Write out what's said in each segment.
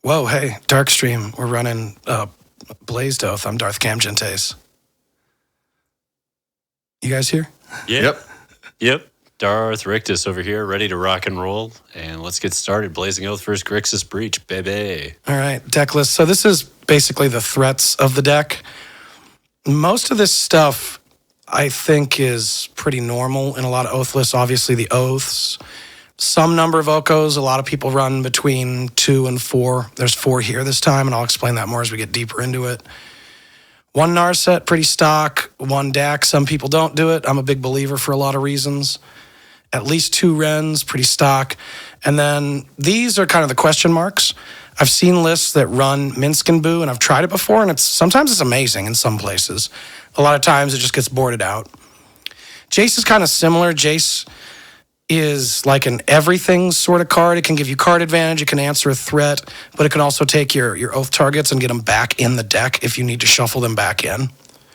Whoa, hey, Darkstream. We're running Blazed Oath. I'm Darth Camgentace. You guys here? Yep. Darth Riktus over here, ready to rock and roll. And let's get started. Blazing Oath versus Grixis Breach, baby. All right, deck list. So this is basically the threats of the deck. Most of this stuff, I think, is pretty normal in a lot of Oath lists. Obviously, the Oaths. Some number of Okos. A lot of people run between 2 and 4. There's 4 here this time, and I'll explain that more as we get deeper into it. 1 Narset, pretty stock. 1 Dack, some people don't do it. I'm a big believer for a lot of reasons. At least 2 Wrens, pretty stock. And then these are kind of the question marks. I've seen lists that run Minsk and Boo, and I've tried it before, and sometimes it's amazing in some places. A lot of times it just gets boarded out. Jace is kind of similar. Jace is like an everything sort of card. It can give you card advantage, it can answer a threat, but it can also take your Oath targets and get them back in the deck if you need to shuffle them back in.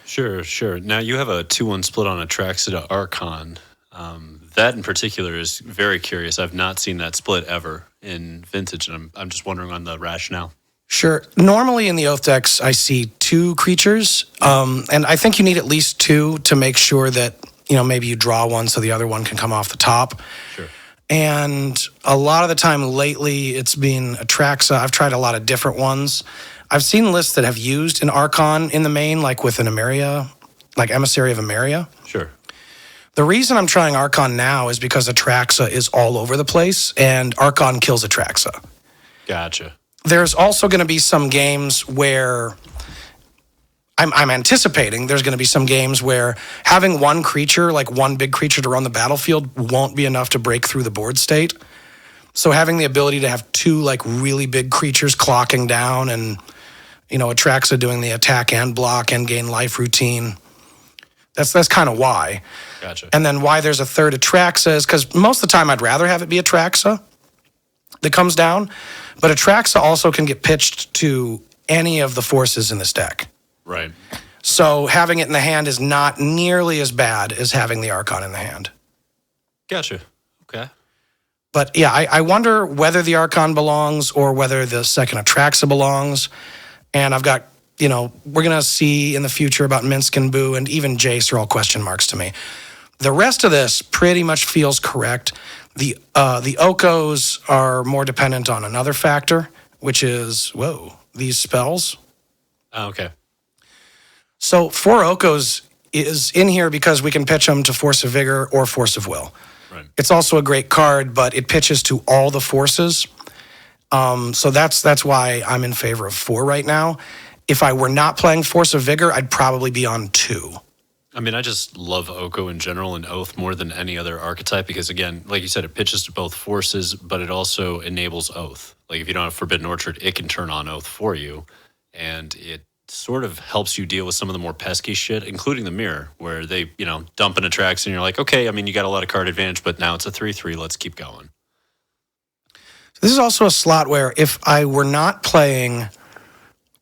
Sure. Now you have a 2-1 split on Atraxa to Archon. That in particular is very curious. I've not seen that split ever in Vintage, and I'm just wondering on the rationale. Sure. Normally in the Oath decks, I see 2 creatures, and I think you need at least 2 to make sure that maybe you draw one so the other one can come off the top. Sure. And a lot of the time lately, it's been Atraxa. I've tried a lot of different ones. I've seen lists that have used an Archon in the main, like with an Emeria, like Emissary of Emeria. Sure. The reason I'm trying Archon now is because Atraxa is all over the place, and Archon kills Atraxa. Gotcha. There's also going to be some games where I'm anticipating there's going to be some games where having one creature, like one big creature to run the battlefield, won't be enough to break through the board state. So having the ability to have 2 like really big creatures clocking down and, Atraxa doing the attack and block and gain life routine, that's kind of why. Gotcha. And then why there's a 3rd Atraxa is because most of the time I'd rather have it be Atraxa that comes down, but Atraxa also can get pitched to any of the forces in this deck. Right. So having it in the hand is not nearly as bad as having the Archon in the hand. Gotcha. Okay. But yeah, I wonder whether the Archon belongs or whether the second Atraxa belongs. And I've got, we're going to see in the future about Minsk and Boo and even Jace are all question marks to me. The rest of this pretty much feels correct. The Okos are more dependent on another factor, which is, these spells. Oh, okay. So 4 Okos is in here because we can pitch them to Force of Vigor or Force of Will. Right. It's also a great card, but it pitches to all the forces. So that's why I'm in favor of 4 right now. If I were not playing Force of Vigor, I'd probably be on 2. I mean, I just love Oko in general and Oath more than any other archetype because, again, like you said, it pitches to both forces, but it also enables Oath. Like if you don't have Forbidden Orchard, it can turn on Oath for you, and it sort of helps you deal with some of the more pesky shit, including the mirror, where they, dump an Atraxa and you're like, okay, I mean, you got a lot of card advantage, but now it's a 3/3, let's keep going. This is also a slot where if I were not playing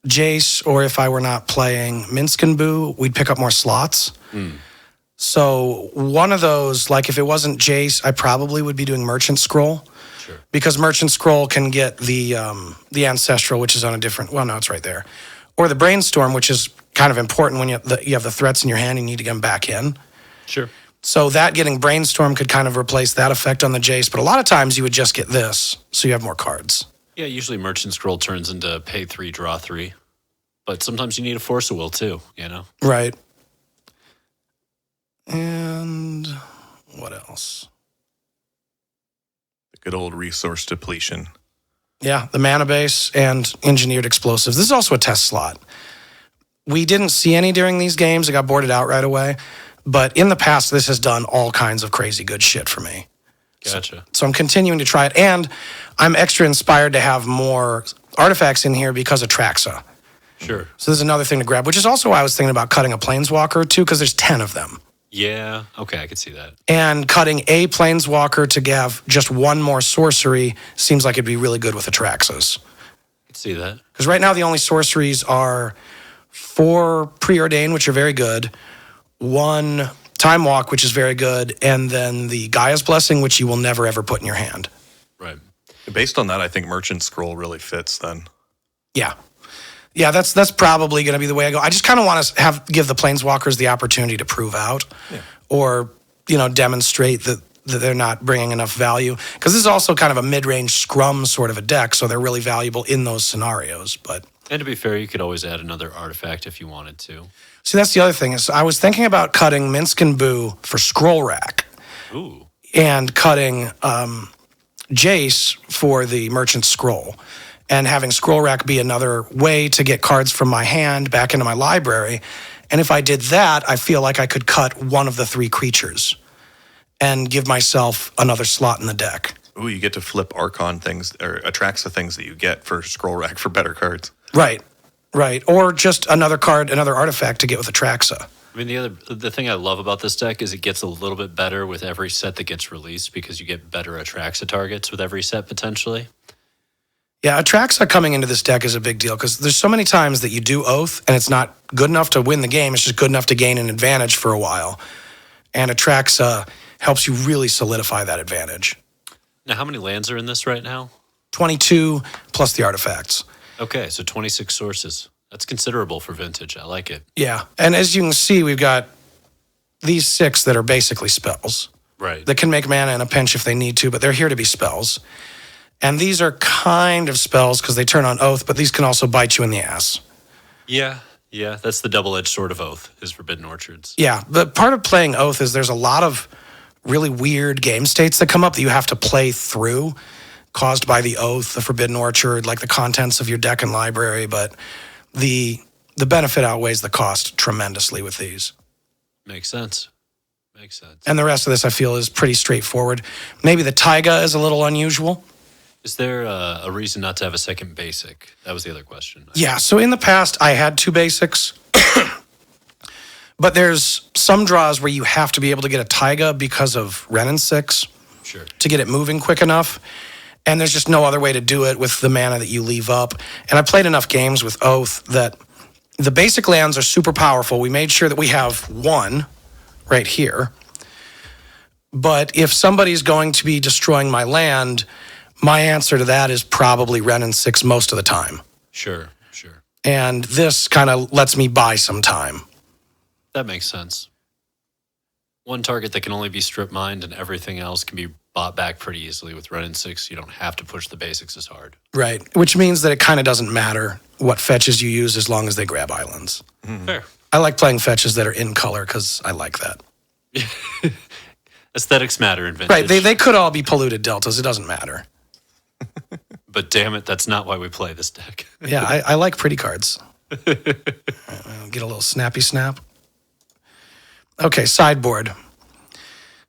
Jace or if I were not playing Minsk and Boo, we'd pick up more slots. So one of those, like if it wasn't Jace, I probably would be doing Merchant Scroll. Sure. Because Merchant Scroll can get the Ancestral, which is on a different, no, it's right there. Or the Brainstorm, which is kind of important when you have the threats in your hand, you need to get them back in. Sure. So that getting Brainstorm could kind of replace that effect on the Jace, but a lot of times you would just get this, so you have more cards. Yeah, usually Merchant Scroll turns into pay 3, draw 3. But sometimes you need a Force of Will too, Right. And what else? The good old resource depletion. Yeah, the mana base and engineered explosives. This is also a test slot. We didn't see any during these games. It got boarded out right away. But in the past, this has done all kinds of crazy good shit for me. Gotcha. So I'm continuing to try it. And I'm extra inspired to have more artifacts in here because of Atraxa. Sure. So there's another thing to grab, which is also why I was thinking about cutting a Planeswalker or 2, because there's 10 of them. Yeah, okay, I could see that. And cutting a Planeswalker to have just 1 more sorcery seems like it'd be really good with Atraxas. I could see that. Because right now the only sorceries are 4 Preordain, which are very good, 1 Time Walk, which is very good, and then the Gaia's Blessing, which you will never ever put in your hand. Right. Based on that, I think Merchant Scroll really fits then. Yeah. Yeah, that's probably going to be the way I go. I just kind of want to give the Planeswalkers the opportunity to prove out or, demonstrate that they're not bringing enough value. Because this is also kind of a mid-range scrum sort of a deck, so they're really valuable in those scenarios. And to be fair, you could always add another artifact if you wanted to. See, that's the other thing is I was thinking about cutting Minsk and Boo for Scroll Rack. Ooh. And cutting Jace for the Merchant Scroll. And having Scroll Rack be another way to get cards from my hand back into my library. And if I did that, I feel like I could cut one of the 3 creatures and give myself another slot in the deck. Ooh, you get to flip Archon things or Atraxa things that you get for Scroll Rack for better cards. Right. Or just another card, another artifact to get with Atraxa. I mean, the thing I love about this deck is it gets a little bit better with every set that gets released because you get better Atraxa targets with every set potentially. Yeah, Atraxa coming into this deck is a big deal because there's so many times that you do Oath and it's not good enough to win the game. It's just good enough to gain an advantage for a while. And Atraxa helps you really solidify that advantage. Now, how many lands are in this right now? 22 plus the artifacts. Okay, so 26 sources. That's considerable for Vintage. I like it. Yeah, and as you can see, we've got these 6 that are basically spells. Right. That can make mana in a pinch if they need to, but they're here to be spells. And these are kind of spells because they turn on Oath, but these can also bite you in the ass. Yeah, that's the double-edged sword of Oath, is Forbidden Orchards. Yeah, but part of playing Oath is there's a lot of really weird game states that come up that you have to play through, caused by the Oath, the Forbidden Orchard, like the contents of your deck and library, but the benefit outweighs the cost tremendously with these. Makes sense. And the rest of this, I feel, is pretty straightforward. Maybe the Taiga is a little unusual. Is there a reason not to have a second basic? That was the other question. Yeah, so in the past, I had 2 basics. But there's some draws where you have to be able to get a Taiga because of Wrenn and Six. Sure. To get it moving quick enough. And there's just no other way to do it with the mana that you leave up. And I played enough games with Oath that the basic lands are super powerful. We made sure that we have 1 right here. But if somebody's going to be destroying my land, my answer to that is probably Wrenn and Six most of the time. Sure. And this kind of lets me buy some time. That makes sense. One target that can only be strip mined and everything else can be bought back pretty easily with Wrenn and Six. You don't have to push the basics as hard. Right, which means that it kind of doesn't matter what fetches you use as long as they grab islands. Fair. I like playing fetches that are in color because I like that. Aesthetics matter in Vintage. Right, they could all be polluted deltas. It doesn't matter. But damn it, that's not why we play this deck. Yeah, I like pretty cards. Get a little snappy snap. Okay, sideboard.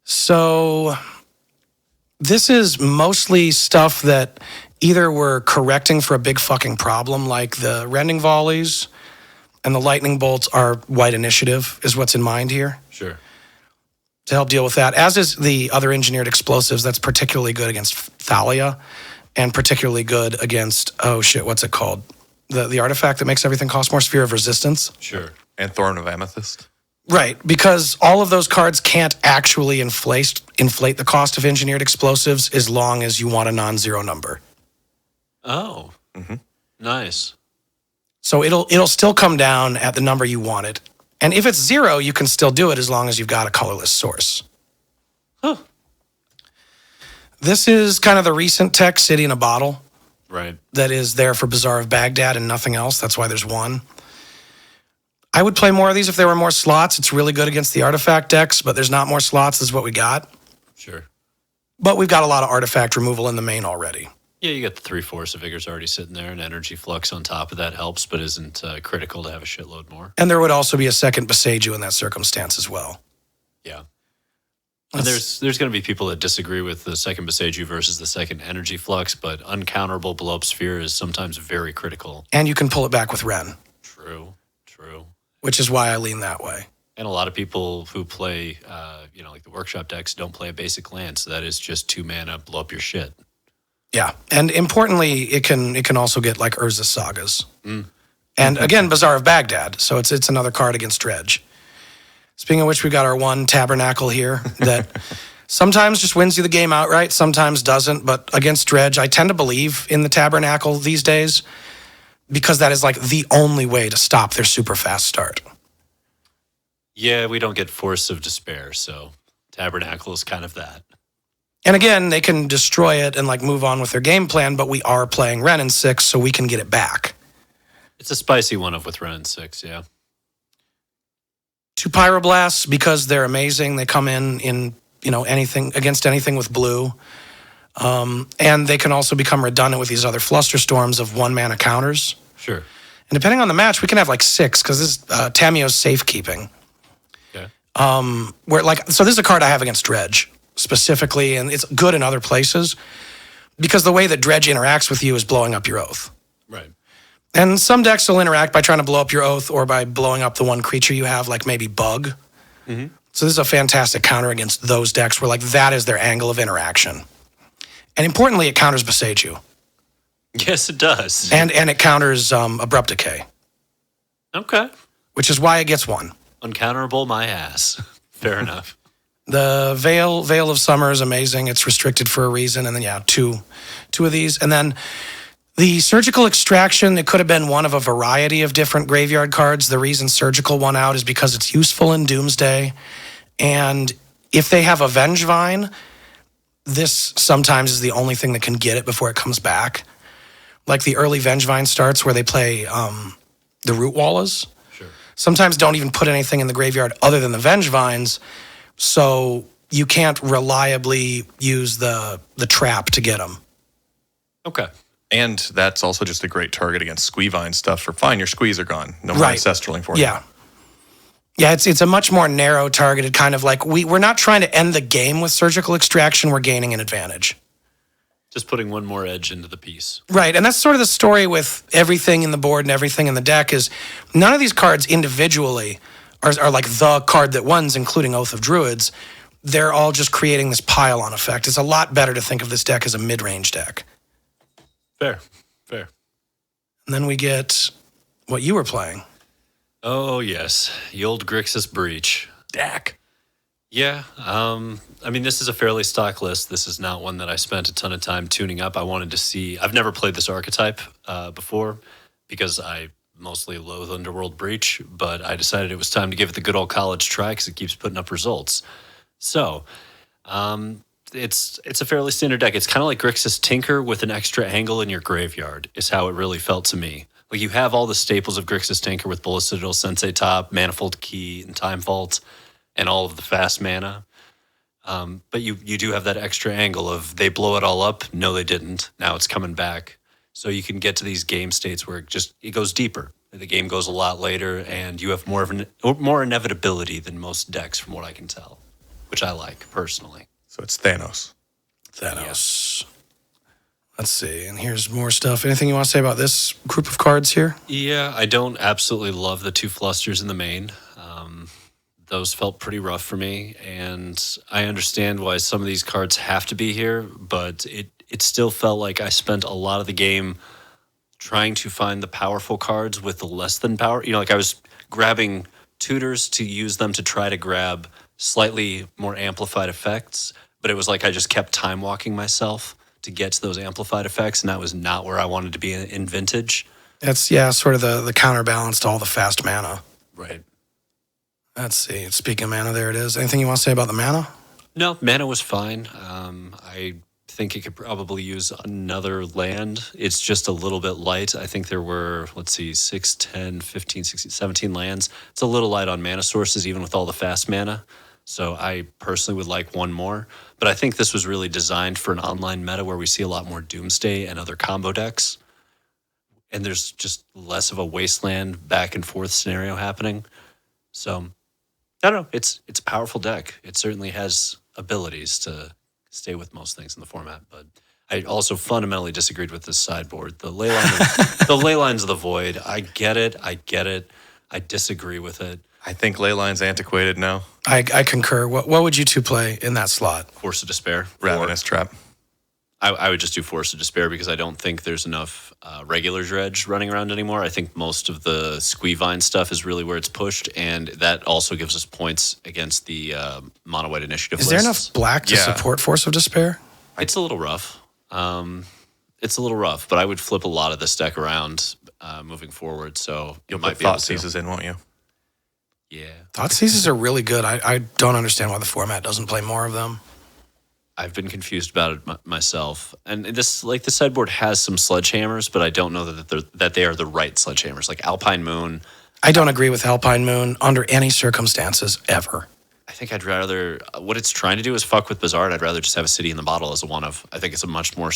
So this is mostly stuff that either we're correcting for a big fucking problem, like the Rending Volleys and the Lightning Bolts are white initiative, is what's in mind here. Sure. To help deal with that, as is the other engineered explosives. That's particularly good against Thalia and particularly good against, what's it called? The artifact that makes everything cost more, Sphere of Resistance. Sure. And Thorn of Amethyst. Right, because all of those cards can't actually inflate the cost of engineered explosives as long as you want a non-zero number. Oh, Nice. So it'll still come down at the number you want it. And if it's 0, you can still do it as long as you've got a colorless source. Huh. This is kind of the recent tech, City in a Bottle. Right. That is there for Bazaar of Baghdad and nothing else. That's why there's 1. I would play more of these if there were more slots. It's really good against the artifact decks, but there's not more slots. This is what we got. Sure. But we've got a lot of artifact removal in the main already. Yeah, you got the 3 Force of Vigors already sitting there, and Energy Flux on top of that helps, but isn't critical to have a shitload more. And there would also be a second Boseiju in that circumstance as well. Yeah. And there's going to be people that disagree with the second Boseiju versus the second Energy Flux, but uncounterable Blow Up Sphere is sometimes very critical. And you can pull it back with Wrenn. True. Which is why I lean that way. And a lot of people who play, like the workshop decks don't play a basic land, so that is just 2 mana, blow up your shit. Yeah, and importantly, it can also get like Urza Sagas. And again, Bazaar of Baghdad, so it's another card against Dredge. Speaking of which, we've got our 1 Tabernacle here that sometimes just wins you the game outright, sometimes doesn't, but against Dredge, I tend to believe in the Tabernacle these days because that is like the only way to stop their super fast start. Yeah, we don't get Force of Despair, so Tabernacle is kind of that. And again, they can destroy it and like move on with their game plan, but we are playing Wrenn and Six, so we can get it back. It's a spicy one of with Wrenn and Six, yeah. 2 Pyroblasts, because they're amazing. They come in anything against anything with blue. And they can also become redundant with these other Flusterstorms of 1-mana counters. Sure. And depending on the match, we can have like 6, because this is Tamiyo's Safekeeping. Okay. So this is a card I have against Dredge specifically, and it's good in other places because the way that Dredge interacts with you is blowing up your Oath. Right. And some decks will interact by trying to blow up your Oath or by blowing up the one creature you have, like maybe Bug. Mm-hmm. So this is a fantastic counter against those decks where like that is their angle of interaction. And importantly, it counters Boseiju. Yes, it does. And it counters Abrupt Decay. Okay. Which is why it gets 1. Uncounterable my ass. Fair enough. The Veil of Summer is amazing. It's restricted for a reason. And then, yeah, two of these. And then the Surgical Extraction, it could have been one of a variety of different graveyard cards. The reason Surgical won out is because it's useful in Doomsday. And if they have a Vengevine, this sometimes is the only thing that can get it before it comes back. Like the early Vengevine starts where they play the Root Wallas. Sure. Sometimes don't even put anything in the graveyard other than the Vengevines. So you can't reliably use the trap to get them. Okay. And that's also just a great target against Squeevine stuff for fine, your squeeze are gone. No more Ancestraling for you. Yeah. Yeah, it's a much more narrow targeted kind of like we're not trying to end the game with Surgical Extraction, we're gaining an advantage. Just putting one more edge into the piece. Right, and that's sort of the story with everything in the board and everything in the deck is none of these cards individually are like the card that wins, including Oath of Druids. They're all just creating this pile-on effect. It's a lot better to think of this deck as a mid-range deck. Fair. And then we get what you were playing. Oh, yes. The old Grixis Breach. Dack. Yeah. This is a fairly stock list. This is not one that I spent a ton of time tuning up. I wanted to see... I've never played this archetype before because I mostly loathe Underworld Breach, but I decided it was time to give it the good old college try because it keeps putting up results. So, it's a fairly standard deck. It's kind of like Grixis Tinker with an extra angle in your graveyard is how it really felt to me. Like you have all the staples of Grixis Tinker with Bullet Citadel, Sensei Top, Manifold Key, and Time Vault, and all of the fast mana. But you do have that extra angle of they blow it all up. No, they didn't. Now it's coming back. So you can get to these game states where it goes deeper. The game goes a lot later, and you have more inevitability than most decks, from what I can tell, which I like personally. So it's Thanos. Yes. Let's see, and here's more stuff. Anything you want to say about this group of cards here? Yeah, I don't absolutely love the 2 Flusters in the main. Those felt pretty rough for me, and I understand why some of these cards have to be here, but it still felt like I spent a lot of the game trying to find the powerful cards with the less than power. I was grabbing tutors to use them to try to grab slightly more amplified effects, but it was like I just kept time walking myself to get to those amplified effects, and that was not where I wanted to be in Vintage. That's, sort of the counterbalance to all the fast mana. Right. Let's see. Speaking of mana, there it is. Anything you want to say about the mana? No, mana was fine. I think it could probably use another land. It's just a little bit light. I think there were, 6, 10, 15, 16, 17 lands. It's a little light on mana sources, even with all the fast mana. So I personally would like one more. But I think this was really designed for an online meta where we see a lot more Doomsday and other combo decks. And there's just less of a wasteland back and forth scenario happening. So, I don't know. It's a powerful deck. It certainly has abilities to stay with most things in the format. But I also fundamentally disagreed with this sideboard. The ley lines of the void. I get it. I disagree with it. I think Leyline's antiquated now. I concur. What would you two play in that slot? Force of Despair. Ravenous Trap. I would just do Force of Despair because I don't think there's enough regular dredge running around anymore. I think most of the Squeevine stuff is really where it's pushed, and that also gives us points against the Mono White Initiative Is lists. there enough black to support Force of Despair? It's a little rough. But I would flip a lot of this deck around. moving forward. So You'll might put be able Thought Seizes in, won't you? Yeah. Thought Seizes are really good. I don't understand why the format doesn't play more of them. I've been confused about it myself. And this, like, the sideboard has some sledgehammers, but I don't know that they are the right sledgehammers. Like Alpine Moon, I don't agree with Alpine Moon under any circumstances ever. I think I'd rather, what it's trying to do is fuck with Bazaar. I'd rather just have a City in the Bottle as a one of. I think it's a much more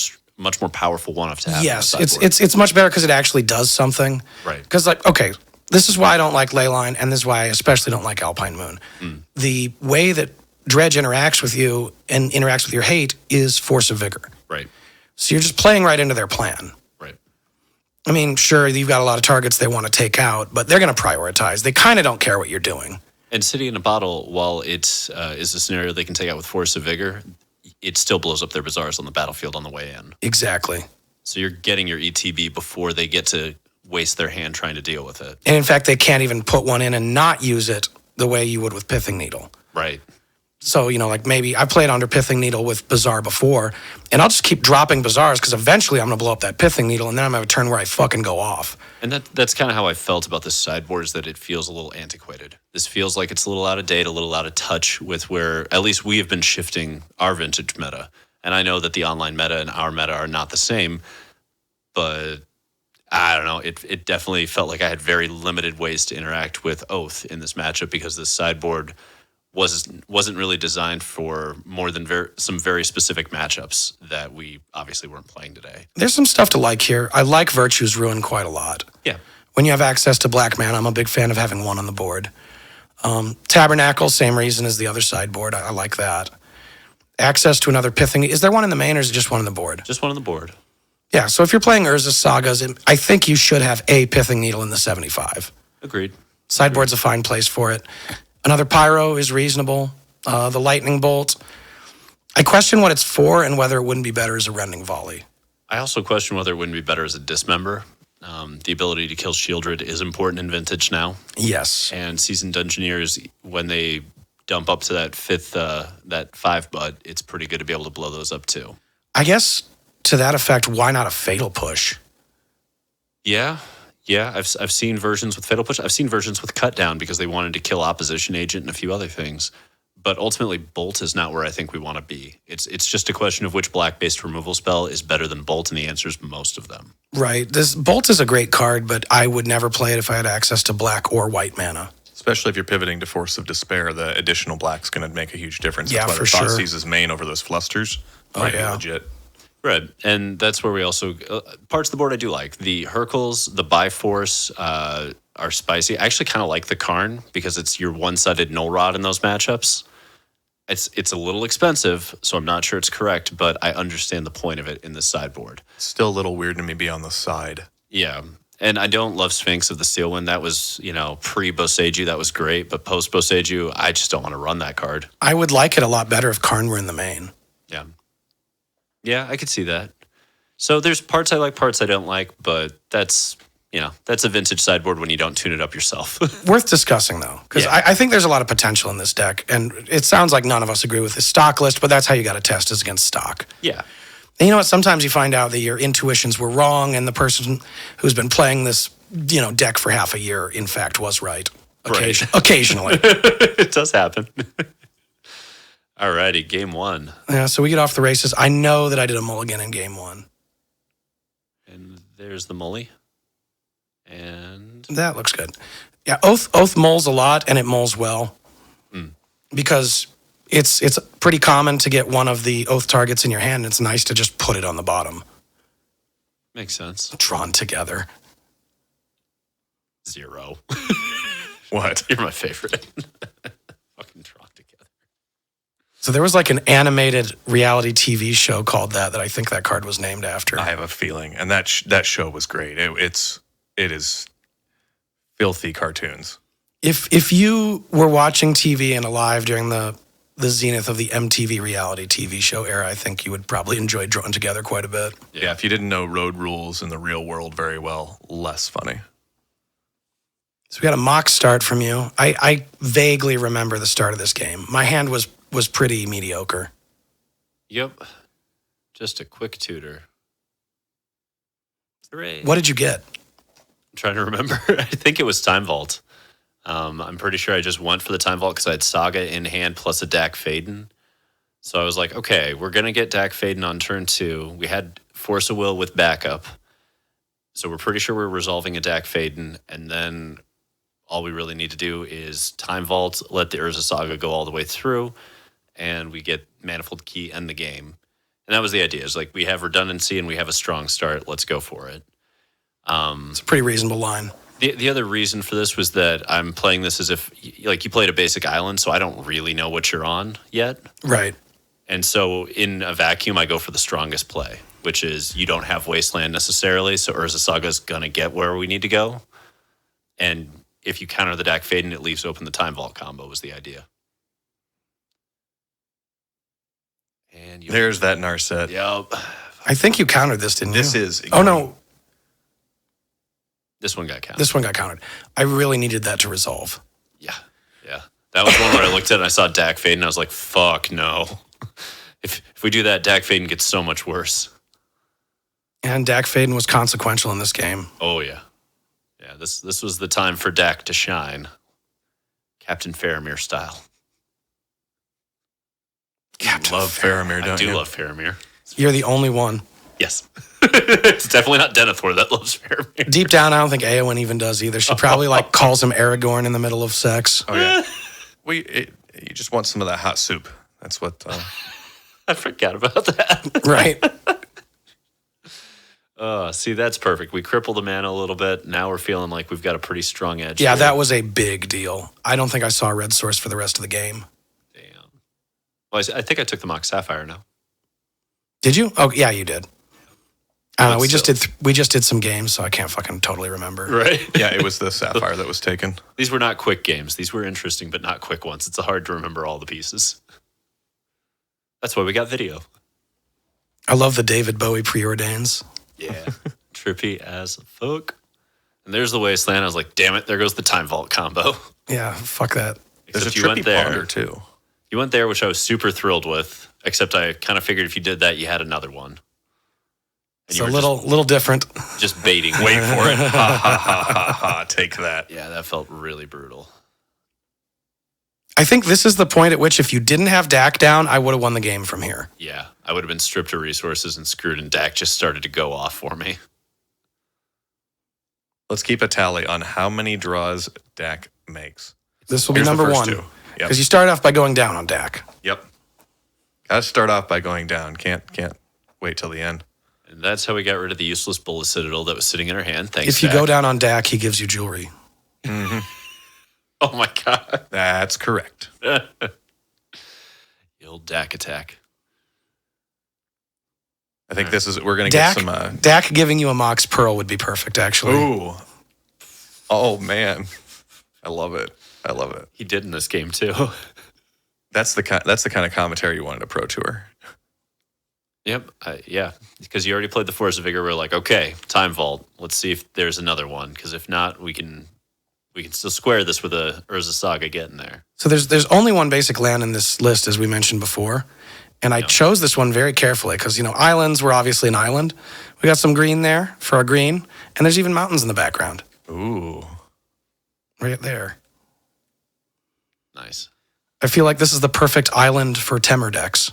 powerful one of to have. Yes, it's much better because it actually does something. Right. Because, like, okay, this is why I don't like Leyline, and this is why I especially don't like Alpine Moon. The way that Dredge interacts with you and interacts with your hate is Force of Vigor. Right. So you're just playing right into their plan. Right. I mean, sure, you've got a lot of targets they want to take out, but they're going to prioritize. They kind of don't care what you're doing. And City in a Bottle, while it is a scenario they can take out with Force of Vigor, it still blows up their Bazaars on the battlefield on the way in. Exactly. So you're getting your ETB before they get to waste their hand trying to deal with it. And in fact, they can't even put one in and not use it the way you would with Pithing Needle. Right. So, like maybe I played under Pithing Needle with Bazaar before, and I'll just keep dropping Bazaars because eventually I'm going to blow up that Pithing Needle, and then I'm going to have a turn where I fucking go off. And that's kind of how I felt about this sideboard, is that it feels a little antiquated. This feels like it's a little out of date, a little out of touch with where at least we have been shifting our vintage meta. And I know that the online meta and our meta are not the same, but I don't know. It definitely felt like I had very limited ways to interact with Oath in this matchup because this sideboard wasn't really designed for more than some very specific matchups that we obviously weren't playing today. There's some stuff to like here. I like Virtue's Ruin quite a lot. Yeah. When you have access to black mana, I'm a big fan of having one on the board. Tabernacle, same reason as the other sideboard. I like that. Access to another Pithing. Is there one in the main or is it just one on the board? Just one on the board. Yeah, so if you're playing Urza's Sagas, I think you should have a Pithing Needle in the 75. Agreed. Sideboard's a fine place for it. Another Pyro is reasonable. The Lightning Bolt. I question what it's for and whether it wouldn't be better as a Rending Volley. I also question whether it wouldn't be better as a Dismember. The ability to kill Shieldred is important in Vintage now. Yes. And Seasoned Dungeoneers, when they dump up to that that 5 butt, it's pretty good to be able to blow those up too. I guess to that effect, why not a Fatal Push? Yeah, I've seen versions with Fatal Push. I've seen versions with Cut Down because they wanted to kill Opposition Agent and a few other things. But ultimately, Bolt is not where I think we want to be. It's just a question of which black-based removal spell is better than Bolt, and the answer is most of them. Right. This Bolt is a great card, but I would never play it if I had access to black or white mana. Especially if you're pivoting to Force of Despair, the additional black's going to make a huge difference. Yeah, That's why for the Thought sure. Seizes main over those Flusters. Oh, yeah. Legit. Right, and that's where we also parts of the board I do like. The Hercules, the Biforce are spicy. I actually kind of like the Karn because it's your one-sided Null Rod in those matchups. It's a little expensive, so I'm not sure it's correct, but I understand the point of it in this sideboard. It's still a little weird to me be on the side. Yeah, and I don't love Sphinx of the Steelwind. That was, pre-Boseiju, that was great, but post-Boseiju, I just don't want to run that card. I would like it a lot better if Karn were in the main. Yeah. Yeah, I could see that. So there's parts I like, parts I don't like, but that's a vintage sideboard when you don't tune it up yourself. Worth discussing, though, because Yeah. I think there's a lot of potential in this deck, and it sounds like none of us agree with this stock list, but that's how you got to test is against stock. Yeah. And you know what? Sometimes you find out that your intuitions were wrong, and the person who's been playing this, deck for half a year, in fact, was right. Occasionally. It does happen. Alrighty, game one. Yeah, so we get off the races. I know that I did a mulligan in game one. And there's the Mully. And That looks good. Yeah, Oath mulls a lot, and it mulls well. Because it's pretty common to get one of the Oath targets in your hand, and it's nice to just put it on the bottom. makes sense. Drawn together. 0. What? You're my favorite. Fucking drawn together. So there was like an animated reality TV show called that I think that card was named after. I have a feeling. And that show was great. It is filthy cartoons. If you were watching TV and alive during the zenith of the MTV reality TV show era, I think you would probably enjoy Drawn Together quite a bit. Yeah, if you didn't know road rules in the real world very well, less funny. So we got a mock start from you. I vaguely remember the start of this game. My hand was pretty mediocre. Yep. Just a quick tutor. Hooray. What did you get? trying to remember. I think it was Time Vault. I'm pretty sure I just went for the Time Vault because I had Saga in hand plus a Dack Fayden. So I was like, okay, we're going to get Dack Fayden on turn 2. We had Force of Will with backup. So we're pretty sure we're resolving a Dack Fayden. And then all we really need to do is Time Vault, let the Urza Saga go all the way through, and we get Manifold Key and the game. And that was the idea. It's like we have redundancy and we have a strong start. Let's go for it. It's a pretty reasonable line. The other reason for this was that I'm playing this as if like you played a basic island, so I don't really know what you're on yet. Right. And so in a vacuum, I go for the strongest play, which is you don't have Wasteland necessarily, so Urza Saga's going to get where we need to go. And if you counter the Dack Fayden, it leaves open the Time Vault combo was the idea. And There's that Narset. Yep. I think you countered this, didn't you? This is... Oh, no. This one got countered. This one got countered. I really needed that to resolve. Yeah. That was one where I looked at it and I saw Dack Fayden and I was like, fuck no. If we do that, Dack Fayden gets so much worse. And Dack Fayden was consequential in this game. Oh, yeah. Yeah, this was the time for Dack to shine. Captain Faramir style. Love Faramir, don't you? I do love Faramir. You're the only one. Yes. It's definitely not Denethor that loves Faramir. Deep down, I don't think Eowyn even does either. She probably calls him Aragorn in the middle of sex. Oh, yeah. You just want some of that hot soup. That's what... I forgot about that. Right. See, that's perfect. We crippled the mana a little bit. Now we're feeling like we've got a pretty strong edge. Yeah, here. that was a big deal. I don't think I saw a red source for the rest of the game. Damn. Well, I think I took the Mox Sapphire now. Did you? Oh, yeah, you did. I don't know. But We just did some games, so I can't fucking totally remember. Right? yeah, it was the Sapphire that was taken. These were not quick games. These were interesting, but not quick ones. It's hard to remember all the pieces. That's why we got video. I love the David Bowie preordains. Yeah. Trippy as fuck. And there's the Wasteland. I was like, damn it, there goes the Time Vault combo. Yeah, fuck that. There's Except a you went trippy there. ponder, too. You went there, which I was super thrilled with, except I kind of figured if you did that, you had another one. And It's a little different. just baiting. Wait for it. Ha, ha, ha, ha, ha. Take that. Yeah, that felt really brutal. I think this is the point at which if you didn't have Dack down, I would have won the game from here. Yeah, I would have been stripped of resources and screwed, and Dack just started to go off for me. Let's keep a tally on how many draws Dack makes. This will be Here's the number first one. two. Because Yep. you start off by going down on Dack. Yep. Got to start off by going down. Can't wait till the end. And that's how we got rid of the useless Bullet Citadel that was sitting in her hand. Thanks, If you Dack. go down on Dack, he gives you jewelry. Oh my god. That's correct. The old Dack attack. I think we're going to get Dack, some... Dack giving you a Mox Pearl would be perfect, actually. Ooh. Oh, man. I love it. He did in this game too. That's the kind of commentary you wanted to Pro Tour. Yep. Yeah. Because you already played the Force of Vigor. We're like, okay, Time Vault. Let's see if there's another one. Because if not, we can still square this with a Urza Saga getting there. So there's only one basic land in this list, as we mentioned before. And I chose this one very carefully because, islands were obviously an island. We got some green there for our green. And there's even mountains in the background. Ooh. Right there. Nice. I feel like this is the perfect island for Temur decks.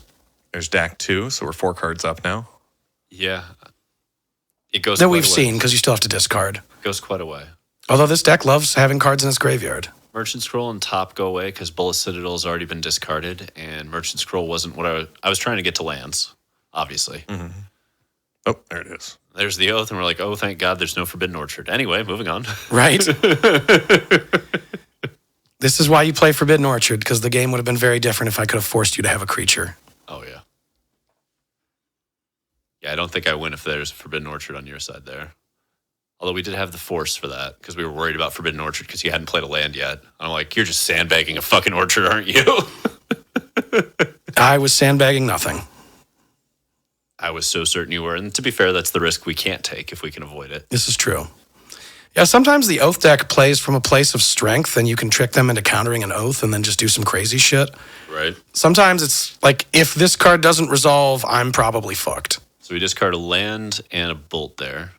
There's Dack 2, so we're 4 cards up now. Yeah. It goes That quite we've a way. seen because you still have to discard. Goes quite a way. Although this deck loves having cards in its graveyard. Merchant Scroll and Top go away because Bullet Citadel has already been discarded, and Merchant Scroll wasn't what I was trying to get to lands, obviously. Mm-hmm. Oh, there it is. There's the Oath, and we're like, oh, thank God there's no Forbidden Orchard. Anyway, moving on. Right? This is why you play Forbidden Orchard, because the game would have been very different if I could have forced you to have a creature. Oh, yeah. Yeah, I don't think I win if there's Forbidden Orchard on your side there. Although we did have the Force for that, because we were worried about Forbidden Orchard because you hadn't played a land yet. I'm like, you're just sandbagging a fucking orchard, aren't you? I was sandbagging nothing. I was so certain you were. And to be fair, that's the risk we can't take if we can avoid it. This is true. Yeah, sometimes the Oath deck plays from a place of strength, and you can trick them into countering an Oath and then just do some crazy shit. Right. Sometimes it's like, if this card doesn't resolve, I'm probably fucked. So we discard a land and a bolt there.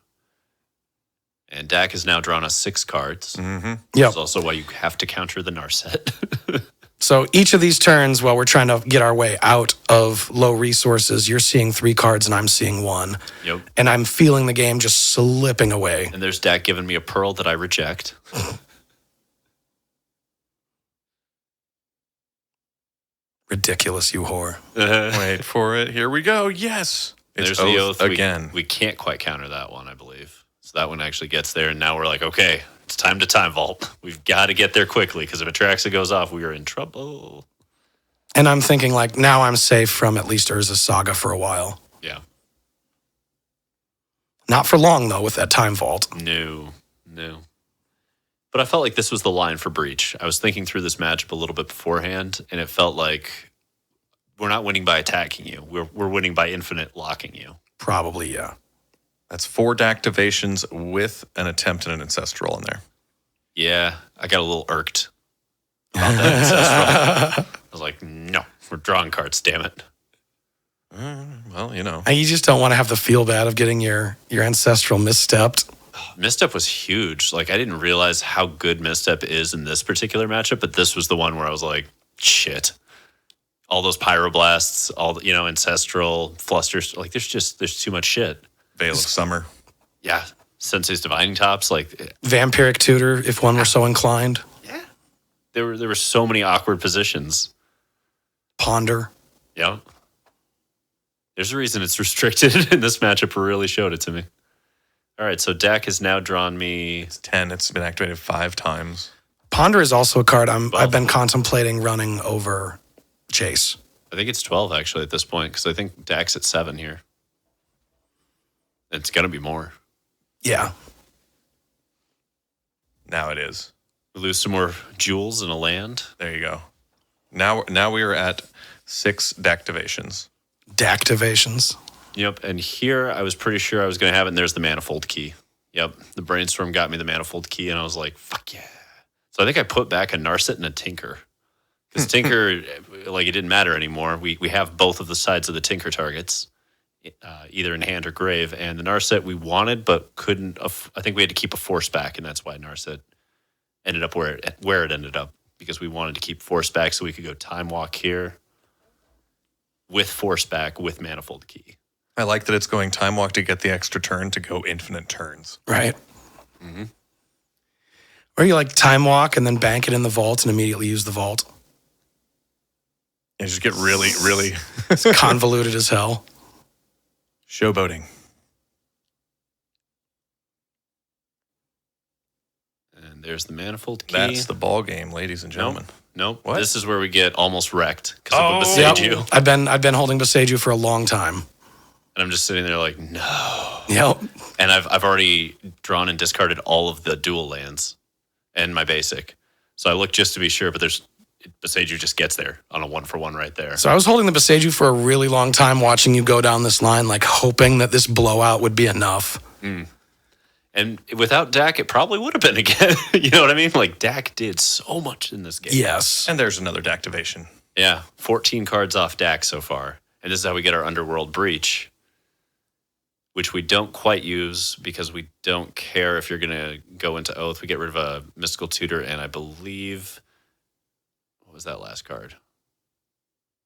And Dack has now drawn us 6 cards. Mm-hmm. Yep. That's also why you have to counter the Narset. So each of these turns, while we're trying to get our way out of low resources, you're seeing 3 cards and I'm seeing 1. Yep. And I'm feeling the game just slipping away. And there's Dack giving me a pearl that I reject. Ridiculous, you whore. Wait for it. Here we go. Yes. It's There's the Oath again. We can't quite counter that one, I believe. So that one actually gets there, and now we're like, okay, it's time to time vault. We've got to get there quickly, because if Atraxa goes off, we are in trouble. And I'm thinking, like, now I'm safe from at least Urza's Saga for a while. Yeah. Not for long, though, with that time vault. No. But I felt like this was the line for Breach. I was thinking through this matchup a little bit beforehand, and it felt like we're not winning by attacking you. We're winning by infinite locking you. Probably, yeah. That's 4 deactivations with an attempt at an Ancestral in there. Yeah, I got a little irked about that Ancestral. I was like, no, we're drawing cards, damn it. Well, you know. And you just don't want to have the feel bad of getting your Ancestral misstepped. Misstep was huge. Like, I didn't realize how good Misstep is in this particular matchup, but this was the one where I was like, shit. All those Pyroblasts, all the, Ancestral, Flusters, like there's too much shit. Veil of Summer. Yeah. Sensei's Divining Tops, like Vampiric Tutor, if one were so inclined. yeah. There were so many awkward positions. Ponder. Yeah. There's a reason it's restricted, and this matchup really showed it to me. All right, so Dack has now drawn me. It's 10. It's been activated 5 times. Ponder is also a card I've 12. been contemplating running over Jace. I think it's 12 actually at this point, because I think Dack's at 7 here. It's gonna be more. Yeah. Now it is. We lose some more jewels and a land. There you go. Now we are at 6 deactivations. Deactivations. Yep, and here I was pretty sure I was going to have it, and there's the Manifold Key. Yep, the Brainstorm got me the Manifold Key, and I was like, fuck yeah. So I think I put back a Narset and a Tinker. Because Tinker, like, it didn't matter anymore. We have both of the sides of the Tinker targets, either in hand or grave, and the Narset we wanted but couldn't. I think we had to keep a Force back, and that's why Narset ended up where it ended up, because we wanted to keep Force back so we could go Time Walk here with Force back with Manifold Key. I like that it's going Time Walk to get the extra turn to go infinite turns. Right. Mm-hmm. Or you like time walk and then bank it in the vault and immediately use the vault. And just get really, really It's convoluted as hell. showboating. And there's the Manifold Key. That's the ball game, ladies and gentlemen. Nope. What? This is where we get almost wrecked because Oh. of a Yep. Boseiju. I've been holding Boseiju for a long time. And I'm just sitting there like, no. Yep. And I've already drawn and discarded all of the dual lands and my basic. So I look just to be sure, but Boseiju just gets there on a 1-for-1 right there. So I was holding the Boseiju for a really long time, watching you go down this line, like hoping that this blowout would be enough. And without Dack, it probably would have been again. You know what I mean? Like, Dack did so much in this game. Yes. And there's another deactivation. Yeah, 14 cards off Dack so far. And this is how we get our Underworld Breach, which we don't quite use because we don't care if you're going to go into Oath. We get rid of a Mystical Tutor, and I believe... What was that last card?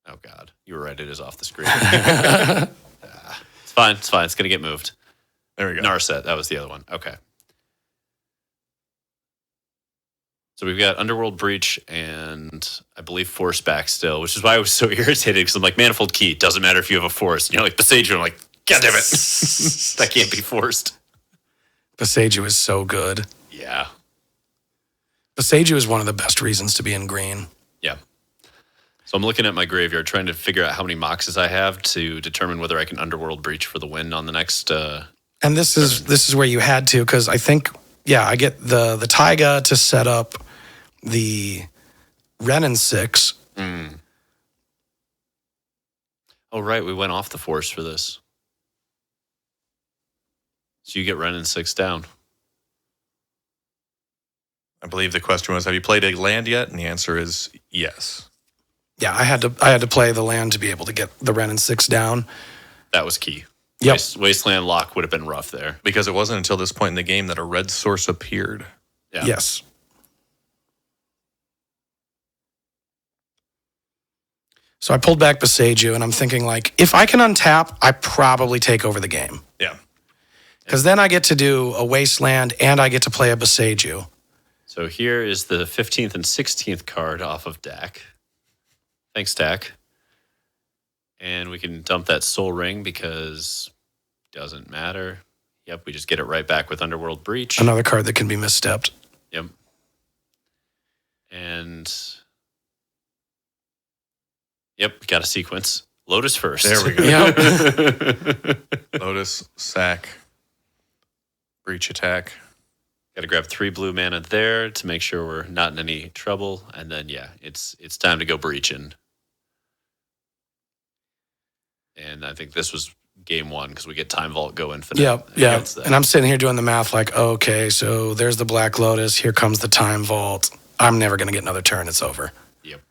Oh, God. You were right. It is off the screen. It's fine. It's fine. It's going to get moved. There we go. Narset. That was the other one. Okay. So we've got Underworld Breach and I believe Force back still, which is why I was so irritated because I'm like, Manifold Key, doesn't matter if you have a Force. And you're like, Boseiju. I'm like, God damn it. That can't be forced. Boseiju is so good. Yeah. Boseiju is one of the best reasons to be in green. Yeah. So I'm looking at my graveyard, trying to figure out how many Moxes I have to determine whether I can Underworld Breach for the win on the next... And this is where you had to, because I think, yeah, I get the Taiga to set up the Wrenn and Six. Oh, right. We went off the Force for this. So you get Wrenn and Six down. I believe the question was, have you played a land yet? And the answer is yes. Yeah, I had to play the land to be able to get the Wrenn and Six down. That was key. Yep. Wasteland lock would have been rough there. Because it wasn't until this point in the game that a red source appeared. Yeah. Yes. So I pulled back Boseiju, and I'm thinking, like, if I can untap, I probably take over the game. Yeah. Because then I get to do a Wasteland, and I get to play a Boseiju. So here is the 15th and 16th card off of Dack. Thanks, Dack. And we can dump that Soul Ring because it doesn't matter. Yep, we just get it right back with Underworld Breach. Another card that can be misstepped. Yep. And... Yep, we got a sequence. Lotus first. There we go. Yep. Lotus, sack, breach attack. Got to grab 3 blue mana there to make sure we're not in any trouble. And then, yeah, it's time to go breaching. And I think this was game 1 because we get Time Vault go infinite. Yeah. And I'm sitting here doing the math like, okay, so there's the Black Lotus. Here comes the Time Vault. I'm never going to get another turn. It's over. Yep.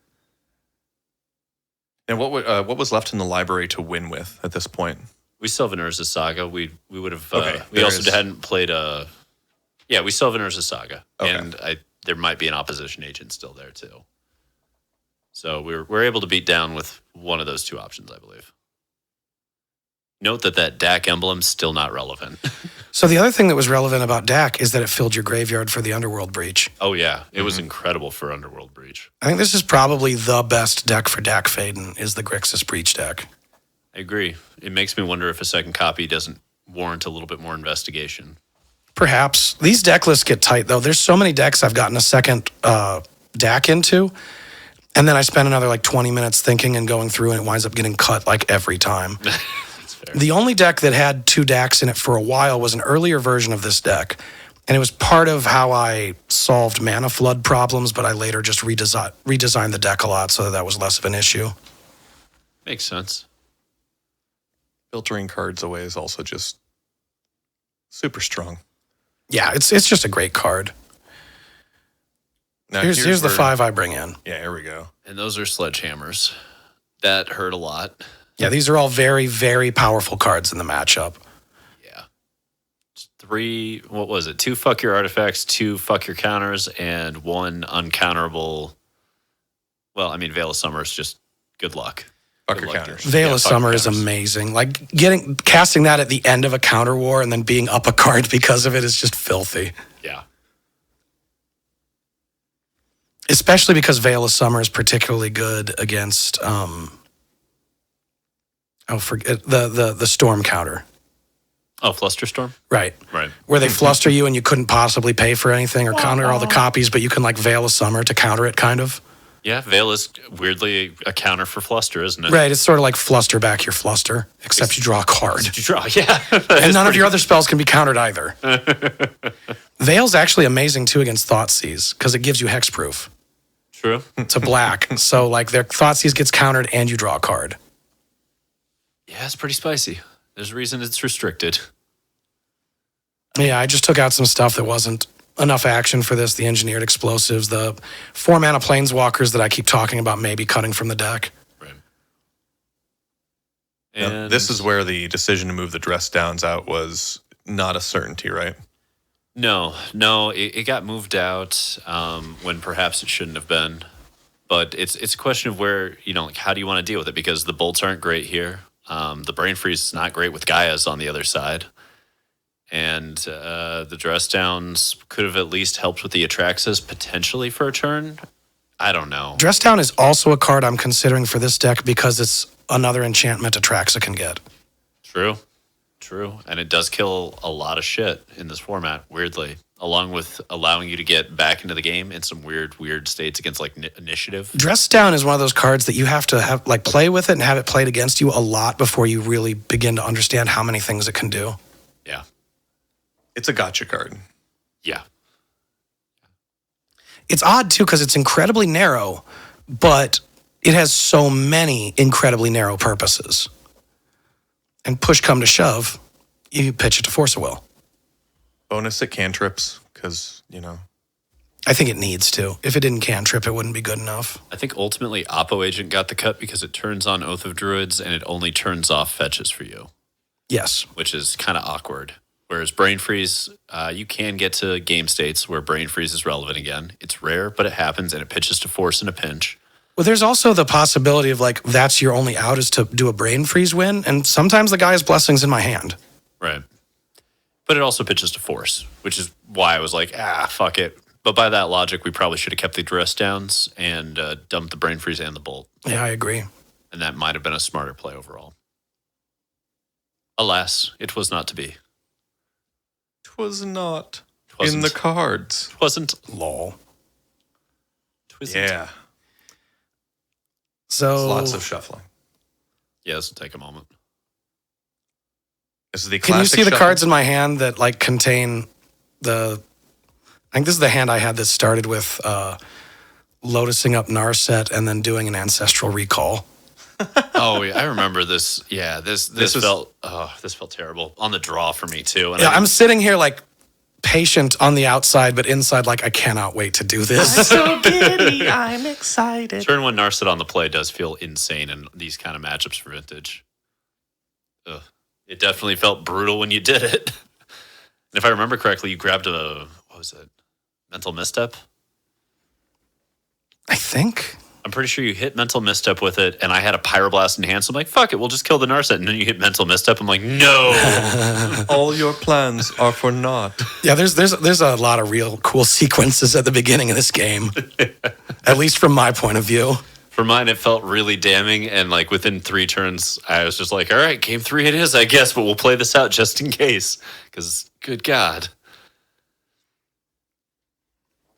And what was left in the library to win with at this point? We still have an Urza Saga. We would have... Okay, we also hadn't played a... Yeah, we still have an Urza Saga. Okay. And there might be an opposition agent still there, too. So we're able to beat down with one of those 2 options, I believe. Note that Dack emblem's still not relevant. So the other thing that was relevant about Dack is that it filled your graveyard for the Underworld Breach. Oh, yeah. It was incredible for Underworld Breach. I think this is probably the best deck for Dack Fayden is the Grixis Breach deck. I agree. It makes me wonder if a second copy doesn't warrant a little bit more investigation. Perhaps. These deck lists get tight, though. There's so many decks I've gotten a second Dack into, and then I spend another like 20 minutes thinking and going through, and it winds up getting cut like every time. The only deck that had 2 Dacks in it for a while was an earlier version of this deck. And it was part of how I solved mana flood problems, but I later just redesigned the deck a lot so that was less of an issue. Makes sense. Filtering cards away is also just super strong. Yeah, it's just a great card. Now, Here's the where- 5 I bring in. Yeah, here we go. And those are sledgehammers. That hurt a lot. Yeah, these are all very, very powerful cards in the matchup. Yeah. 3, what was it? 2 fuck your artifacts, 2 fuck your counters, and 1 uncounterable. Well, I mean, Veil of Summer is just good luck. Fuck Good your luck, counters. dude. Veil Yeah, of fuck Summer your is counters. amazing. Like casting that at the end of a counter war and then being up a card because of it is just filthy. Yeah. Especially because Veil of Summer is particularly good against the storm counter. Oh, Flusterstorm? Right. Right. Where they fluster you and you couldn't possibly pay for anything or counter all the copies, but you can like Veil of Summer to counter it, kind of. Yeah, Veil is weirdly a counter for Fluster, isn't it? Right. It's sort of like fluster back your fluster, except you draw a card. Did you draw? Yeah. And none of your other spells can be countered either. Veil's actually amazing too against Thoughtseize because it gives you hexproof. True. It's a black. So like their Thoughtseize gets countered and you draw a card. Yeah, it's pretty spicy. There's a reason it's restricted. Yeah, I just took out some stuff that wasn't enough action for this. The engineered explosives, the 4 mana planeswalkers that I keep talking about maybe cutting from the deck. Right. Now, And this is where the decision to move the dress downs out was not a certainty, right? No, it got moved out when perhaps it shouldn't have been. But it's a question of where, like how do you want to deal with it? Because the bolts aren't great here. The brain freeze is not great with Gaia's on the other side. And the dress downs could have at least helped with the Atraxas potentially for a turn. I don't know. Dress Down is also a card I'm considering for this deck because it's another enchantment Atraxa can get. True. And it does kill a lot of shit in this format, weirdly, along with allowing you to get back into the game in some weird states against like initiative. Dress Down is one of those cards that you have to have play with it and have it played against you a lot before you really begin to understand how many things it can do. Yeah. It's a gotcha card. Yeah. It's odd too because it's incredibly narrow, but it has so many incredibly narrow purposes. And push come to shove, you pitch it to Force of Will. Bonus at cantrips, because, I think it needs to. If it didn't cantrip, it wouldn't be good enough. I think ultimately Oppo Agent got the cut because it turns on Oath of Druids and it only turns off fetches for you. Yes. which is kind of awkward. Whereas Brain Freeze, you can get to game states where Brain Freeze is relevant again. It's rare, but it happens, and it pitches to Force in a pinch. Well, there's also the possibility of like that's your only out is to do a brain freeze win, and sometimes the guy has blessings in my hand. Right. But it also pitches to Force, which is why I was like, fuck it. But by that logic, we probably should have kept the dress downs and dumped the Brain Freeze and the Bolt. Yeah, I agree. And that might have been a smarter play overall. Alas, it was not to be. It was not Wasn't. in the cards. It wasn't. Lol. It wasn't. Yeah. So Lots of shuffling. Yeah, this will take a moment. This is the can you classic see the shuffle. cards in my hand that like contain the? I think this is the hand I had that started with lotusing up Narset and then doing an Ancestral Recall. Oh, yeah, I remember this. Yeah, this was- felt terrible on the draw for me too. And Yeah, I'm sitting here like patient on the outside, but inside like I cannot wait to do this. so giddy. I'm excited. Turn one Narset on the play does feel insane in these kind of matchups for Vintage. Ugh. It definitely felt brutal when you did it. And if I remember correctly, you grabbed what was it? Mental Misstep? I think. I'm pretty sure you hit Mental Misstep with it, and I had a Pyroblast in hand, so I'm like, fuck it, we'll just kill the Narset. And then you hit Mental Misstep. I'm like, no. All your plans are for naught. Yeah, there's a lot of real cool sequences at the beginning of this game. At least from my point of view. For mine, it felt really damning, and like within 3 turns, I was just like, all right, game 3 it is, I guess, but we'll play this out just in case. Because, good God.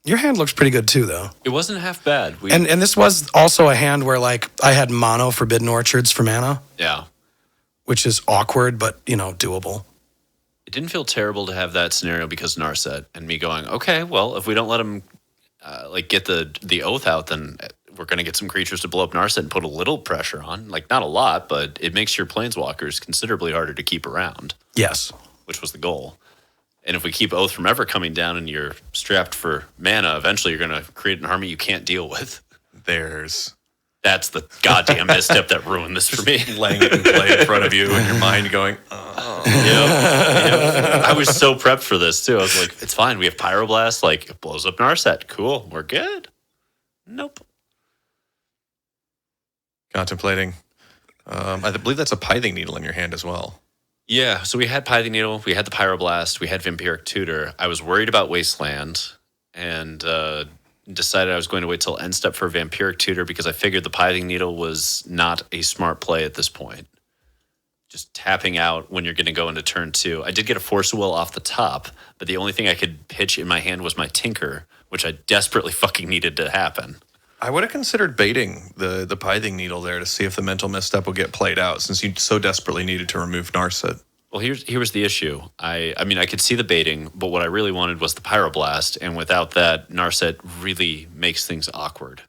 Your hand looks pretty good too, though. It wasn't half bad. And this was also a hand where like I had mono Forbidden Orchards for mana, Yeah. which is awkward, but doable. It didn't feel terrible to have that scenario because Narset, and me going, okay, well, if we don't let him get the Oath out, then we're going to get some creatures to blow up Narset and put a little pressure on. Like, not a lot, but it makes your Planeswalkers considerably harder to keep around, Yes. which was the goal. And if we keep Oath from ever coming down and you're strapped for mana, eventually you're going to create an army you can't deal with. That's the goddamn misstep that ruined this for me. Laying it in play in front of you and your mind going, Yep. I was so prepped for this too. I was like, it's fine. We have Pyroblast. Like, it blows up Narset. Cool. We're good. Nope. contemplating. I believe that's a Pithing Needle in your hand as well. Yeah. So we had Pithing Needle. We had the Pyroblast. We had Vampiric Tutor. I was worried about Wasteland and decided I was going to wait till end step for Vampiric Tutor because I figured the Pithing Needle was not a smart play at this point. Just tapping out when you're going to go into turn 2. I did get a Force of Will off the top, but the only thing I could pitch in my hand was my Tinker, which I desperately fucking needed to happen. I would have considered baiting the Pithing Needle there to see if the Mental Misstep will get played out, since you so desperately needed to remove Narset. Well, here was the issue. I mean, I could see the baiting, but what I really wanted was the Pyroblast, and without that, Narset really makes things awkward.